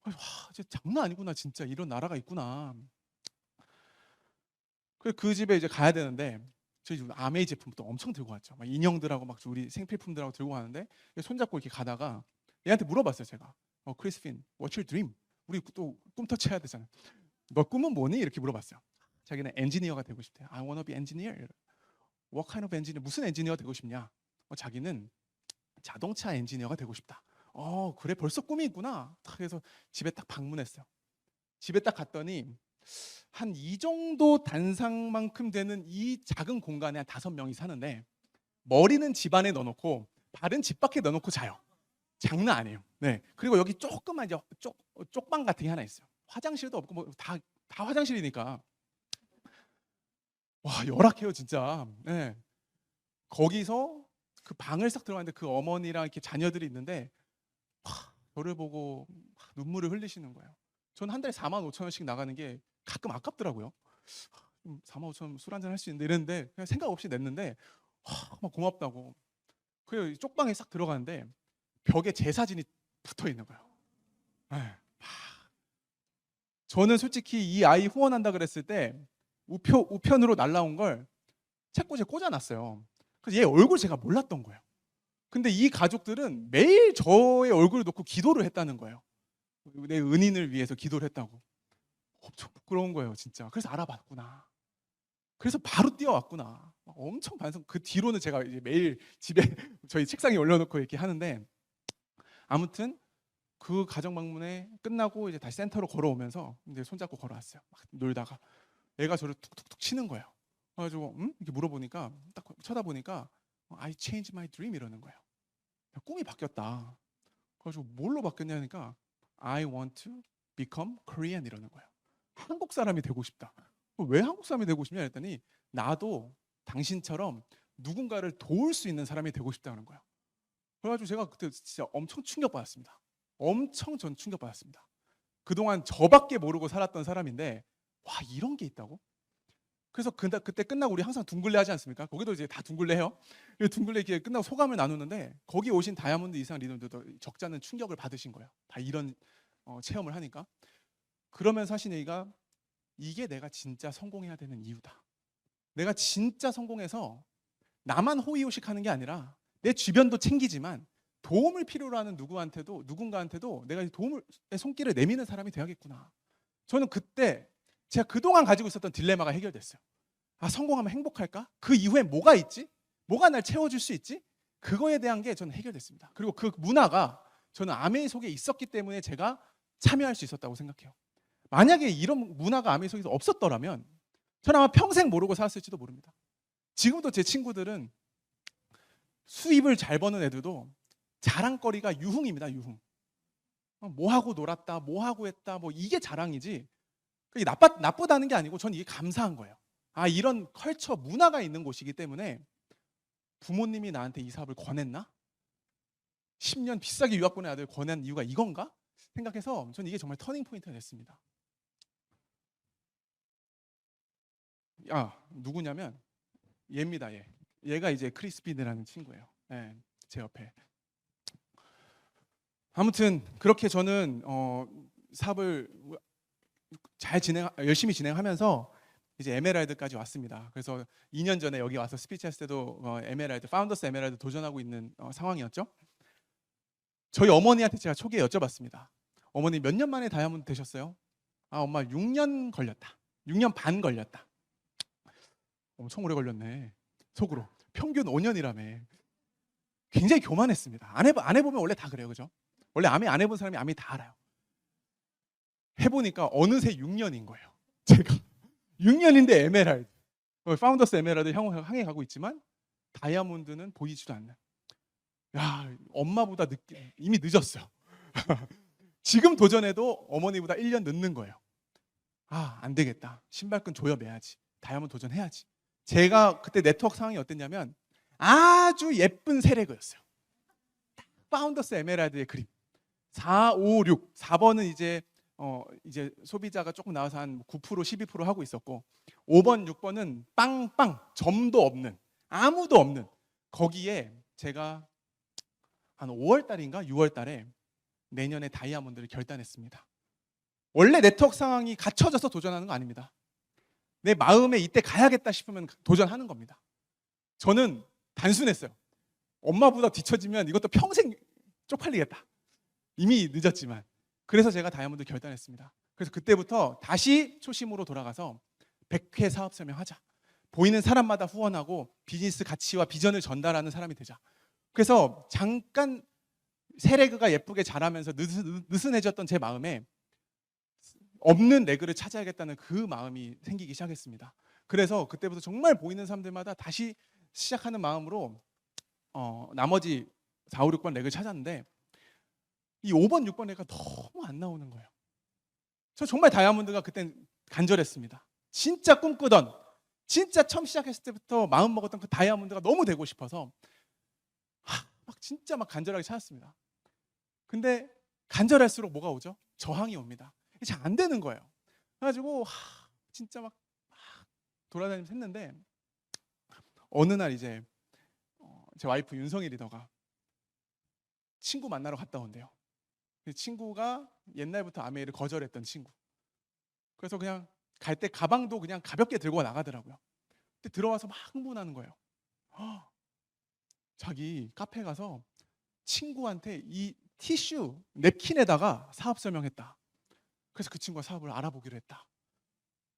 와 진짜 장난 아니구나 진짜 이런 나라가 있구나. 그 집에 이제 가야 되는데 저희 집 아메이 제품도 엄청 들고 왔죠. 막 인형들하고 막 우리 생필품들하고 들고 가는데 손잡고 이렇게 가다가 얘한테 물어봤어요 제가. 크리스핀, what's your dream? 우리 또 꿈터치 해야 되잖아. 너 꿈은 뭐니? 이렇게 물어봤어요. 자기는 엔지니어가 되고 싶대. I wanna be engineer. What kind of engineer? 무슨 엔지니어가 되고 싶냐? 자기는 자동차 엔지니어가 되고 싶다. 그래 벌써 꿈이 있구나. 그래서 집에 딱 방문했어요. 집에 딱 갔더니 한 이 정도 단상만큼 되는 이 작은 공간에 한 5명이 사는데 머리는 집 안에 넣어놓고 발은 집 밖에 넣어놓고 자요. 장난 아니에요. 네. 그리고 여기 조그만 이제 쪽방 같은 게 하나 있어요. 화장실도 없고 뭐 다 화장실이니까 와 열악해요 진짜. 네. 거기서 그 방을 싹 들어갔는데 그 어머니랑 이렇게 자녀들이 있는데 저를 보고 눈물을 흘리시는 거예요. 저는 한 달에 45,000원씩 나가는 게 가끔 아깝더라고요. 45,000원 술 한잔 할 수 있는데 이랬는데 그냥 생각 없이 냈는데 막 고맙다고. 그 쪽방에 싹 들어가는데 벽에 제 사진이 붙어 있는 거예요. 네. 저는 솔직히 이 아이 후원한다 그랬을 때 우편으로 날라온 걸 책꽂이에 꽂아놨어요. 그래서 얘 얼굴 제가 몰랐던 거예요. 근데 이 가족들은 매일 저의 얼굴을 놓고 기도를 했다는 거예요. 내 은인을 위해서 기도를 했다고. 엄청 부끄러운 거예요 진짜. 그래서 알아봤구나. 그래서 바로 뛰어왔구나. 엄청 반성. 그 뒤로는 제가 이제 매일 집에 저희 책상에 올려놓고 이렇게 하는데 아무튼 그 가정 방문회 끝나고 이제 다시 센터로 걸어오면서 이제 손잡고 걸어왔어요. 막 놀다가 애가 저를 툭툭툭 치는 거예요. 그래가지고 이렇게 물어보니까 딱 쳐다보니까 I changed my dream 이러는 거예요. 꿈이 바뀌었다. 그래가지고 뭘로 바뀌었냐니까 I want to become Korean 이러는 거예요. 한국 사람이 되고 싶다. 왜 한국 사람이 되고 싶냐 했더니 나도 당신처럼 누군가를 도울 수 있는 사람이 되고 싶다는 거예요. 그래가지고 제가 그때 진짜 엄청 충격받았습니다. 엄청 전 충격받았습니다. 그동안 저밖에 모르고 살았던 사람인데 와 이런 게 있다고? 그래서 그때 끝나고 우리 항상 둥글레 하지 않습니까? 거기도 이제 다 둥글레 해요. 둥글레 이렇게 끝나고 소감을 나누는데 거기 오신 다이아몬드 이상 리더들도 적잖은 충격을 받으신 거예요. 다 이런 체험을 하니까. 그러면서 하신 얘기가 이게 내가 진짜 성공해야 되는 이유다. 내가 진짜 성공해서 나만 호의호식하는 게 아니라 내 주변도 챙기지만 도움을 필요로 하는 누군가한테도 내가 도움의 손길을 내미는 사람이 돼야겠구나. 저는 그때 제가 그동안 가지고 있었던 딜레마가 해결됐어요. 아, 성공하면 행복할까? 그 이후에 뭐가 있지? 뭐가 날 채워줄 수 있지? 그거에 대한 게 저는 해결됐습니다. 그리고 그 문화가 저는 아메이 속에 있었기 때문에 제가 참여할 수 있었다고 생각해요. 만약에 이런 문화가 아메이 속에서 없었더라면 저는 아마 평생 모르고 살았을지도 모릅니다. 지금도 제 친구들은 수입을 잘 버는 애들도 자랑거리가 유흥입니다. 유흥. 뭐 하고 놀았다, 뭐 하고 했다, 뭐 이게 자랑이지. 그게 나쁘다는 게 아니고 저는 이게 감사한 거예요. 아, 이런 컬처 문화가 있는 곳이기 때문에 부모님이 나한테 이 사업을 권했나? 10년 비싸게 유학 보낸 아들 권한 이유가 이건가? 생각해서 저는 이게 정말 터닝 포인트가 됐습니다. 누구냐면 얘입니다. 얘가 이제 크리스피드라는 친구예요. 네, 제 옆에. 아무튼 그렇게 저는 사업을 열심히 진행하면서 이제 에메랄드까지 왔습니다. 그래서 2년 전에 여기 와서 스피치 했을 때도 파운더스 에메랄드 도전하고 있는 상황이었죠. 저희 어머니한테 제가 초기에 여쭤봤습니다. 어머니 몇 년 만에 다이아몬드 되셨어요? 엄마 6년 걸렸다. 6년 반 걸렸다. 엄청 오래 걸렸네. 속으로. 평균 5년이라며. 굉장히 교만했습니다. 안 해보면 원래 다 그래요. 그죠? 원래 안 해본 사람이 아메 다 알아요. 해보니까 어느새 6년인 거예요. 제가 6년인데 에메랄드. 파운더스 에메랄드 향해 가고 있지만 다이아몬드는 보이지도 않는. 야, 엄마보다 이미 늦었어요. 지금 도전해도 어머니보다 1년 늦는 거예요. 안 되겠다. 신발끈 조여매야지. 다이아몬드 도전해야지. 제가 그때 네트워크 상황이 어땠냐면 아주 예쁜 세레그였어요. 파운더스 에메랄드의 그림. 4, 5, 6. 4번은 이제 소비자가 조금 나와서 한 9%, 12% 하고 있었고 5번, 6번은 빵빵 점도 없는 아무도 없는 거기에 제가 한 5월 달인가 6월 달에 내년에 다이아몬드를 결단했습니다. 원래 네트워크 상황이 갖춰져서 도전하는 거 아닙니다. 내 마음에 이때 가야겠다 싶으면 도전하는 겁니다. 저는 단순했어요. 엄마보다 뒤처지면 이것도 평생 쪽팔리겠다. 이미 늦었지만. 그래서 제가 다이아몬드 결단했습니다. 그래서 그때부터 다시 초심으로 돌아가서 100회 사업 설명하자. 보이는 사람마다 후원하고 비즈니스 가치와 비전을 전달하는 사람이 되자. 그래서 잠깐 세레그가 예쁘게 자라면서 느슨해졌던 제 마음에 없는 레그를 찾아야겠다는 그 마음이 생기기 시작했습니다. 그래서 그때부터 정말 보이는 사람들마다 다시 시작하는 마음으로 나머지 4, 5, 6번 레그를 찾았는데 이 5번, 6번 레그가 너무 안 나오는 거예요. 저 정말 다이아몬드가 그땐 간절했습니다. 진짜 꿈꾸던, 진짜 처음 시작했을 때부터 마음 먹었던 그 다이아몬드가 너무 되고 싶어서 진짜 간절하게 찾았습니다. 근데 간절할수록 뭐가 오죠? 저항이 옵니다. 잘 안 되는 거예요. 그래가지고 진짜 막 돌아다니면서 했는데 어느 날 이제 제 와이프 윤성희 리더가 친구 만나러 갔다 온대요. 그 친구가 옛날부터 아메이를 거절했던 친구. 그래서 그냥 갈 때 가방도 그냥 가볍게 들고 나가더라고요. 근데 들어와서 막 흥분하는 거예요. 자기 카페 가서 친구한테 이 티슈 냅킨에다가 사업 설명했다. 그래서 그 친구가 사업을 알아보기로 했다.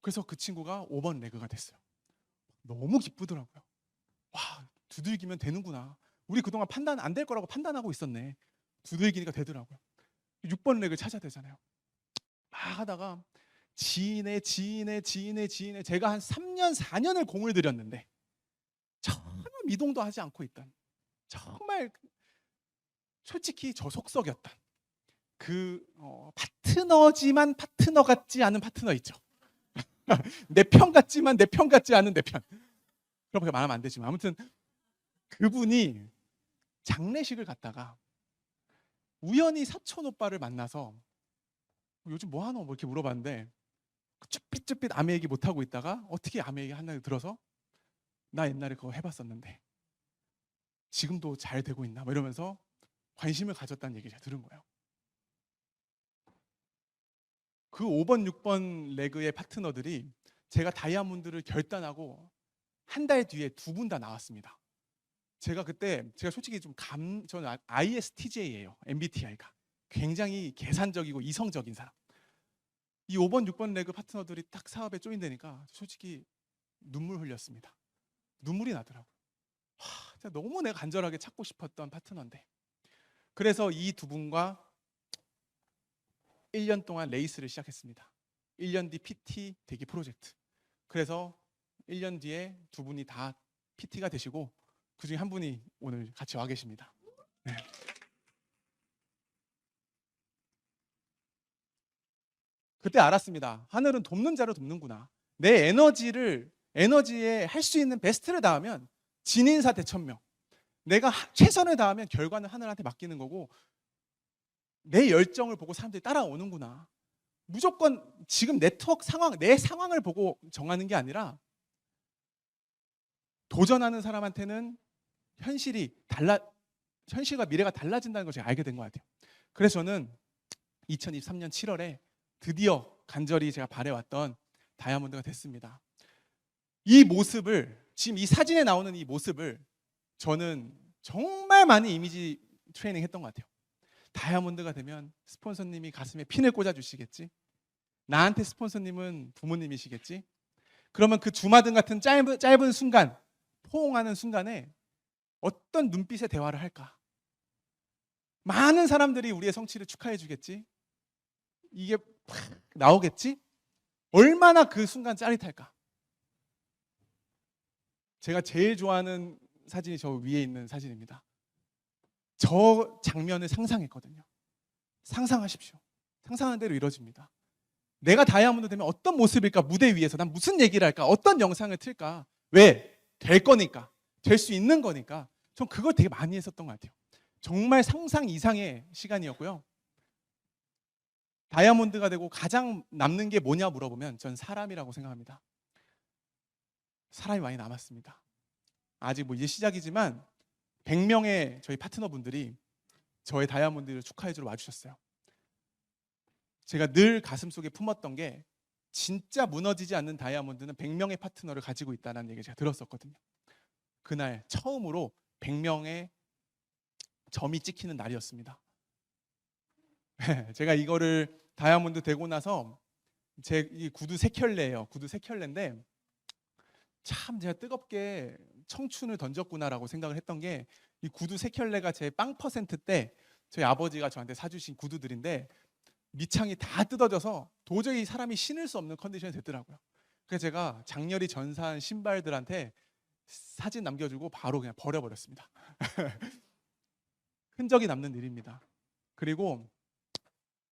그래서 그 친구가 5번 레그가 됐어요. 너무 기쁘더라고요. 와, 두들기면 되는구나. 우리 그동안 판단 안 될 거라고 판단하고 있었네. 두들기니까 되더라고요. 6번 레그를 찾아야 되잖아요. 막 하다가 지인의 제가 한 3년, 4년을 공을 들였는데 전혀 미동도 하지 않고 있던 정말 솔직히 저 속썩였던 그 파트너지만 파트너 같지 않은 파트너 있죠. 내 편 같지만 내 편 같지 않은 내 편. 그렇게 말하면 안 되지만 아무튼 그분이 장례식을 갔다가 우연히 사촌 오빠를 만나서 요즘 뭐 하노? 뭐 이렇게 물어봤는데 쭈삣쭈삣 아메 얘기 못 하고 있다가 어떻게 아메 얘기 하나 들어서 나 옛날에 그거 해봤었는데 지금도 잘 되고 있나? 뭐 이러면서 관심을 가졌다는 얘기를 제가 들은 거예요. 그 5번, 6번 레그의 파트너들이 제가 다이아몬드를 결단하고 한 달 뒤에 두 분 다 나왔습니다. 제가 솔직히 저는 ISTJ예요. MBTI가 굉장히 계산적이고 이성적인 사람. 이 5번, 6번 레그 파트너들이 딱 사업에 조인되니까 솔직히 눈물 흘렸습니다. 눈물이 나더라고요. 진짜 너무 내가 간절하게 찾고 싶었던 파트너인데. 그래서 이 두 분과 1년 동안 레이스를 시작했습니다. 1년 뒤 PT 대기 프로젝트. 그래서 1년 뒤에 두 분이 다 PT가 되시고 그중에 한 분이 오늘 같이 와 계십니다. 네. 그때 알았습니다. 하늘은 돕는 자를 돕는구나. 내 에너지에 할 수 있는 베스트를 다하면 진인사 대천명. 내가 최선을 다하면 결과는 하늘한테 맡기는 거고 내 열정을 보고 사람들이 따라오는구나. 무조건 지금 네트워크 상황, 내 상황을 보고 정하는 게 아니라 도전하는 사람한테는 현실과 미래가 달라진다는 걸 제가 알게 된 것 같아요. 그래서 저는 2023년 7월에 드디어 간절히 제가 바래왔던 다이아몬드가 됐습니다. 이 모습을, 지금 이 사진에 나오는 이 모습을 저는 정말 많이 이미지 트레이닝 했던 것 같아요. 다이아몬드가 되면 스폰서님이 가슴에 핀을 꽂아주시겠지? 나한테 스폰서님은 부모님이시겠지? 그러면 그 주마등 같은 짧은 순간, 포옹하는 순간에 어떤 눈빛의 대화를 할까? 많은 사람들이 우리의 성취를 축하해 주겠지? 이게 팍 나오겠지? 얼마나 그 순간 짜릿할까? 제가 제일 좋아하는 사진이 저 위에 있는 사진입니다. 저 장면을 상상했거든요. 상상하십시오. 상상한 대로 이루어집니다. 내가 다이아몬드 되면 어떤 모습일까? 무대 위에서 난 무슨 얘기를 할까? 어떤 영상을 틀까? 왜? 될 거니까. 될 수 있는 거니까. 전 그걸 되게 많이 했었던 것 같아요. 정말 상상 이상의 시간이었고요. 다이아몬드가 되고 가장 남는 게 뭐냐 물어보면 전 사람이라고 생각합니다. 사람이 많이 남았습니다. 아직 이제 시작이지만 100명의 저희 파트너분들이 저의 다이아몬드를 축하해 주러 와주셨어요. 제가 늘 가슴속에 품었던 게 진짜 무너지지 않는 다이아몬드는 100명의 파트너를 가지고 있다는 얘기를 제가 들었었거든요. 그날 처음으로 100명의 점이 찍히는 날이었습니다. 제가 이거를 다이아몬드 되고 나서 제 이 구두 3켤레예요. 구두 3켤레인데 참 제가 뜨겁게 청춘을 던졌구나라고 생각을 했던 게 이 구두 3켤레가 제 빵 퍼센트 때 저희 아버지가 저한테 사주신 구두들인데 밑창이 다 뜯어져서 도저히 사람이 신을 수 없는 컨디션이 됐더라고요. 그래서 제가 장렬히 전사한 신발들한테 사진 남겨주고 바로 그냥 버려버렸습니다. 흔적이 남는 일입니다. 그리고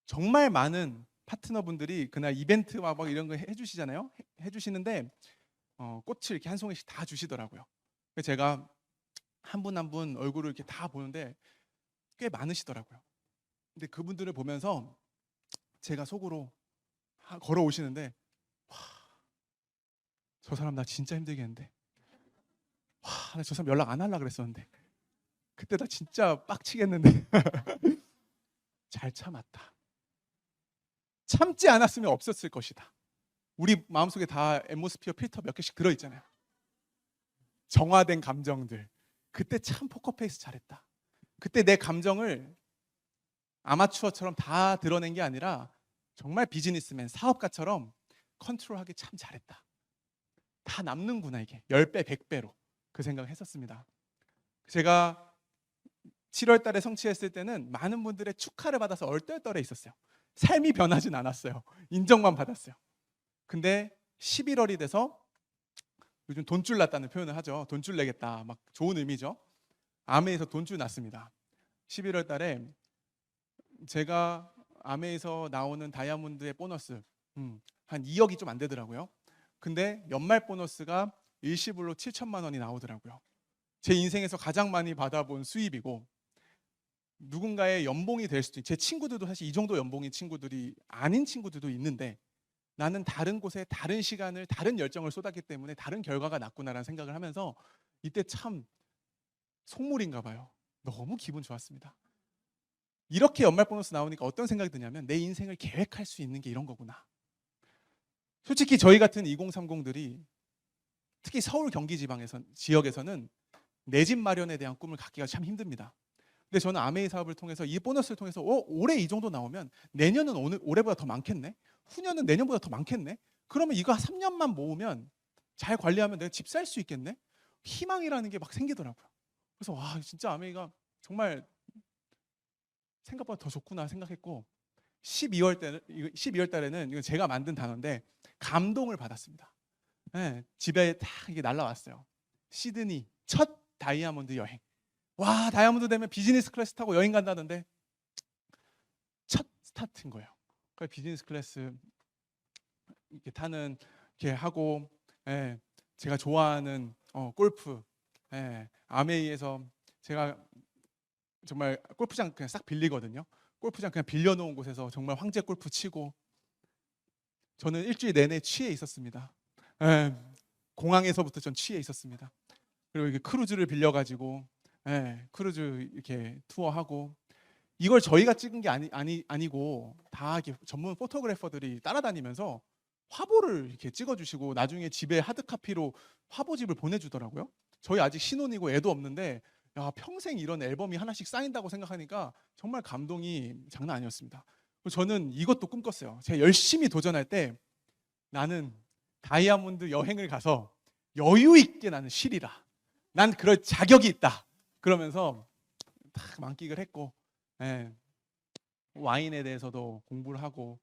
정말 많은 파트너분들이 그날 이벤트 막 이런 거 해주시잖아요. 해주시는데 꽃을 이렇게 한 송이씩 다 주시더라고요. 그래서 제가 한 분 한 분 얼굴을 이렇게 다 보는데 꽤 많으시더라고요. 근데 그분들을 보면서 제가 속으로 걸어오시는데 저 사람 나 진짜 힘들게 했는데 나 저 사람 연락 안 하려고 그랬었는데 그때 나 진짜 빡치겠는데 잘 참았다. 참지 않았으면 없었을 것이다. 우리 마음속에 다 앰모스피어 필터 몇 개씩 들어있잖아요. 정화된 감정들. 그때 참 포커페이스 잘했다. 그때 내 감정을 아마추어처럼 다 드러낸 게 아니라 정말 비즈니스맨, 사업가처럼 컨트롤하기 참 잘했다. 다 남는구나 이게. 10배, 100배로. 그 생각을 했었습니다. 제가 7월 달에 성취했을 때는 많은 분들의 축하를 받아서 얼떨떨해 있었어요. 삶이 변하진 않았어요. 인정만 받았어요. 근데 11월이 돼서 요즘 돈줄 났다는 표현을 하죠. 돈줄 내겠다. 막 좋은 의미죠. 아메에서 돈줄 났습니다. 11월 달에 제가 아메에서 나오는 다이아몬드의 보너스 한 2억이 좀 안 되더라고요. 근데 연말 보너스가 일시불로 7천만 원이 나오더라고요. 제 인생에서 가장 많이 받아본 수입이고 누군가의 연봉이 될 수도 제 친구들도 사실 이 정도 연봉인 친구들이 아닌 친구들도 있는데 나는 다른 곳에 다른 시간을 다른 열정을 쏟았기 때문에 다른 결과가 났구나라는 생각을 하면서 이때 참 속물인가 봐요. 너무 기분 좋았습니다. 이렇게 연말 보너스 나오니까 어떤 생각이 드냐면 내 인생을 계획할 수 있는 게 이런 거구나. 솔직히 저희 같은 2030들이 특히 서울 경기 지역에서는 내 집 마련에 대한 꿈을 갖기가 참 힘듭니다. 근데 저는 아메이 사업을 통해서 이 보너스를 통해서 올해 이 정도 나오면 내년은 올해보다 더 많겠네. 후년은 내년보다 더 많겠네. 그러면 이거 3년만 모으면 잘 관리하면 내가 집 살 수 있겠네. 희망이라는 게 막 생기더라고요. 그래서 와 진짜 아메이가 정말 생각보다 더 좋구나 생각했고 12월 달에는 이거 제가 만든 단어인데 감동을 받았습니다. 네, 집에 딱 이게 날라왔어요. 시드니 첫 다이아몬드 여행. 와 다이아몬드 되면 비즈니스 클래스 타고 여행 간다던데 첫 스타트인 거예요. 그러니까 비즈니스 클래스 이렇게 타는 이렇게 하고 제가 좋아하는 골프 아메이에서 제가 정말 골프장 그냥 싹 빌리거든요. 골프장 그냥 빌려놓은 곳에서 정말 황제 골프 치고 저는 일주일 내내 취해 있었습니다. 공항에서부터 전 취해 있었습니다. 그리고 이게 크루즈를 빌려가지고 크루즈 이렇게 투어하고 이걸 저희가 찍은 게 아니고 다 이렇게 전문 포토그래퍼들이 따라다니면서 화보를 이렇게 찍어주시고 나중에 집에 하드카피로 화보집을 보내주더라고요. 저희 아직 신혼이고 애도 없는데 야, 평생 이런 앨범이 하나씩 쌓인다고 생각하니까 정말 감동이 장난 아니었습니다. 저는 이것도 꿈꿨어요. 제가 열심히 도전할 때 나는 다이아몬드 여행을 가서 여유 있게 나는 쉬리라. 난 그럴 자격이 있다. 그러면서 딱 만끽을 했고 와인에 대해서도 공부를 하고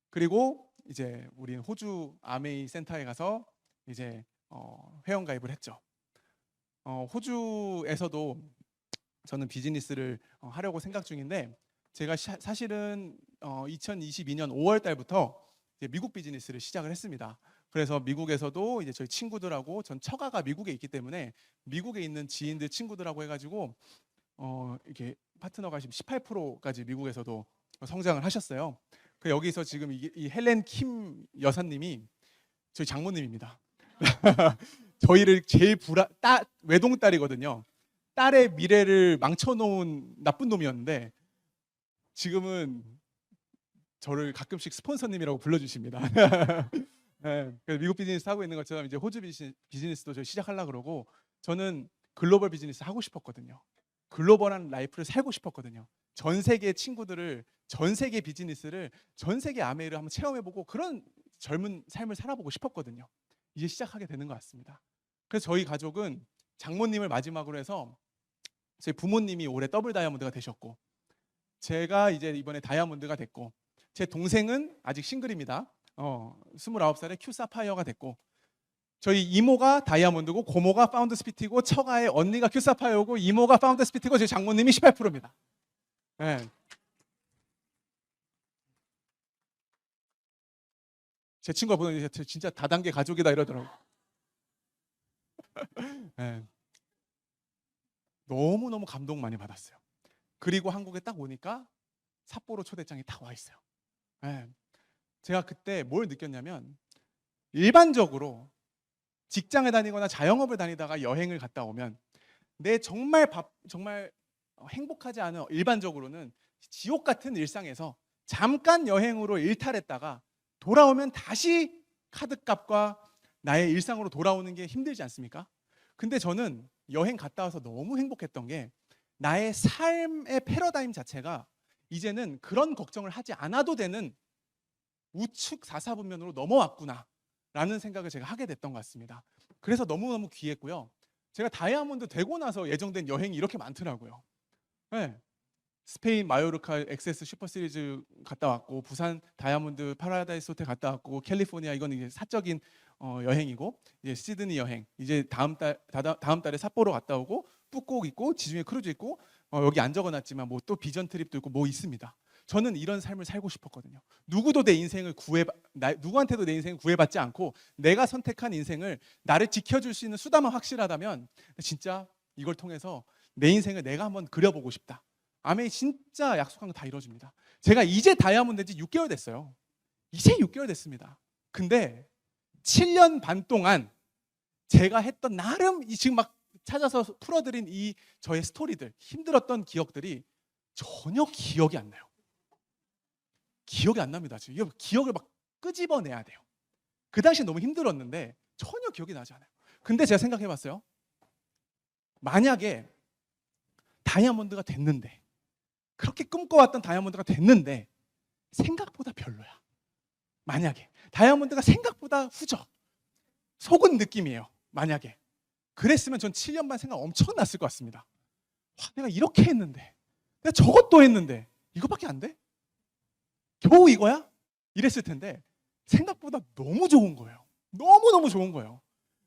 그리고 이제 우리는 호주 아메이 센터에 가서 이제 회원 가입을 했죠. 호주에서도 저는 비즈니스를 하려고 생각 중인데 제가 사실은 2022년 5월 달부터 이제 미국 비즈니스를 시작을 했습니다. 그래서 미국에서도 이제 저희 친구들하고 전 처가가 미국에 있기 때문에 미국에 있는 지인들 친구들하고 해가지고 이렇게 파트너가 지금 18%까지 미국에서도 성장을 하셨어요. 그 여기서 지금 이 헬렌 킴 여사님이 저희 장모님입니다. 저희를 제일 외동딸이거든요. 딸의 미래를 망쳐놓은 나쁜 놈이었는데 지금은 저를 가끔씩 스폰서님이라고 불러주십니다. 그래서 미국 비즈니스 하고 있는 것처럼 이제 호주 비즈니스도 저희 시작하려고 그러고 저는 글로벌 비즈니스 하고 싶었거든요. 글로벌한 라이프를 살고 싶었거든요. 전 세계 친구들을, 전 세계 비즈니스를, 전 세계 아메이를 한번 체험해보고 그런 젊은 삶을 살아보고 싶었거든요. 이제 시작하게 되는 것 같습니다. 그래서 저희 가족은 장모님을 마지막으로 해서 저희 부모님이 올해 더블 다이아몬드가 되셨고 제가 이제 이번에 다이아몬드가 됐고 제 동생은 아직 싱글입니다. 29살에 큐 사파이어가 됐고 저희 이모가 다이아몬드고 고모가 파운드 스피티고 처가의 언니가 큐 사파이어고 이모가 파운드 스피티고 저희 장모님이 18%입니다. 제 친구가 보더니 진짜 다단계 가족이다 이러더라고요. 너무너무 감동 많이 받았어요. 그리고 한국에 딱 오니까 삿포로 초대장이 딱 와 있어요. 제가 그때 뭘 느꼈냐면 일반적으로 직장에 다니거나 자영업을 다니다가 여행을 갔다 오면 내 정말 행복하지 않은 일반적으로는 지옥 같은 일상에서 잠깐 여행으로 일탈했다가 돌아오면 다시 카드값과 나의 일상으로 돌아오는 게 힘들지 않습니까? 근데 저는 여행 갔다 와서 너무 행복했던 게 나의 삶의 패러다임 자체가 이제는 그런 걱정을 하지 않아도 되는 우측 사사분면으로 넘어왔구나 라는 생각을 제가 하게 됐던 것 같습니다. 그래서 너무너무 귀했고요. 제가 다이아몬드 되고 나서 예정된 여행이 이렇게 많더라고요. 스페인 마요르카 엑세스 슈퍼시리즈 갔다 왔고 부산 다이아몬드 파라다이스 호텔 갔다 왔고 캘리포니아 이건 이제 사적인 여행이고 이제 시드니 여행 이제 다음 달에 삿포로 갔다 오고 푸꾸옥 있고 지중해 크루즈 있고 여기 안 적어놨지만 뭐 또 비전 트립도 있고 뭐 있습니다. 저는 이런 삶을 살고 싶었거든요. 누구한테도 내 인생을 구애받지 않고 내가 선택한 인생을 나를 지켜줄 수 있는 수단만 확실하다면 진짜 이걸 통해서 내 인생을 내가 한번 그려보고 싶다. 아메이 진짜 약속한 거 다 이루어집니다. 제가 이제 다이아몬드 된 지 6개월 됐어요. 이제 6개월 됐습니다. 근데 7년 반 동안 제가 했던 나름 지금 막 찾아서 풀어드린 이 저의 스토리들 힘들었던 기억들이 전혀 기억이 안 나요. 기억이 안 납니다. 지금 기억을 막 끄집어내야 돼요. 그 당시에 너무 힘들었는데 전혀 기억이 나지 않아요. 근데 제가 생각해 봤어요. 만약에 다이아몬드가 됐는데, 그렇게 꿈꿔왔던 다이아몬드가 됐는데 생각보다 별로야. 만약에 다이아몬드가 생각보다 후져, 속은 느낌이에요. 만약에 그랬으면 전 7년 반 생각 엄청 났을 것 같습니다. 와, 내가 이렇게 했는데, 내가 저것도 했는데 이거밖에 안 돼? 겨우 이거야? 이랬을 텐데 생각보다 너무 좋은 거예요. 너무너무 좋은 거예요.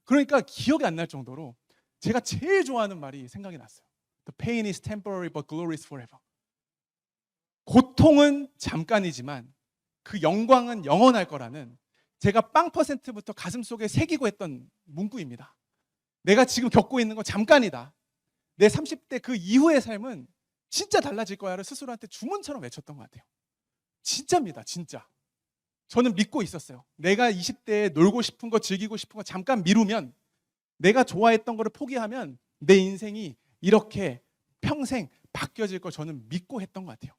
그러니까 기억이 안 날 정도로 제가 제일 좋아하는 말이 생각이 났어요. The pain is temporary but glory is forever. 고통은 잠깐이지만 그 영광은 영원할 거라는, 제가 빵 퍼센트부터 가슴속에 새기고 했던 문구입니다. 내가 지금 겪고 있는 건 잠깐이다. 내 30대 그 이후의 삶은 진짜 달라질 거야를 스스로한테 주문처럼 외쳤던 것 같아요. 진짜입니다. 진짜. 저는 믿고 있었어요. 내가 20대에 놀고 싶은 거, 즐기고 싶은 거 잠깐 미루면, 내가 좋아했던 거를 포기하면 내 인생이 이렇게 평생 바뀌어질 걸 저는 믿고 했던 것 같아요.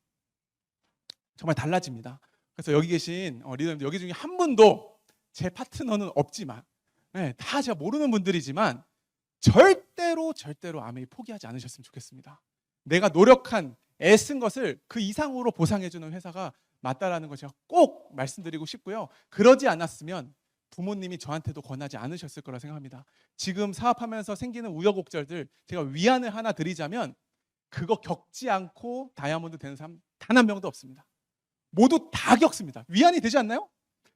정말 달라집니다. 그래서 여기 계신 리더님들, 여기 중에 한 분도 제 파트너는 없지만, 다 제가 모르는 분들이지만 절대로 아메이 포기하지 않으셨으면 좋겠습니다. 내가 노력한, 애쓴 것을 그 이상으로 보상해주는 회사가 맞다라는 거 제가 꼭 말씀드리고 싶고요. 그러지 않았으면 부모님이 저한테도 권하지 않으셨을 거라 생각합니다. 지금 사업하면서 생기는 우여곡절들, 제가 위안을 하나 드리자면, 그거 겪지 않고 다이아몬드 되는 사람 단 한 명도 없습니다. 모두 다 겪습니다. 위안이 되지 않나요?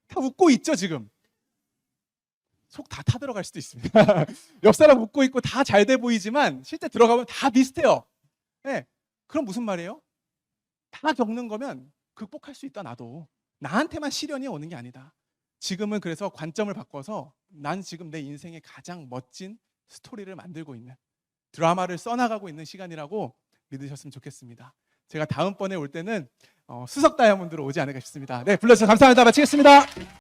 다 웃고 있죠 지금. 속 다 타들어갈 수도 있습니다. 옆 사람 웃고 있고 다 잘 돼 보이지만 실제 들어가면 다 비슷해요. 네. 그럼 무슨 말이에요? 다 겪는 거면 극복할 수 있다. 나도 나한테만 시련이 오는 게 아니다. 지금은 그래서 관점을 바꿔서 난 지금 내 인생의 가장 멋진 스토리를 만들고 있는, 드라마를 써나가고 있는 시간이라고 믿으셨으면 좋겠습니다. 제가 다음번에 올 때는 수석 다이아몬드로 오지 않을까 싶습니다. 네, 불러주셔서 감사합니다. 마치겠습니다.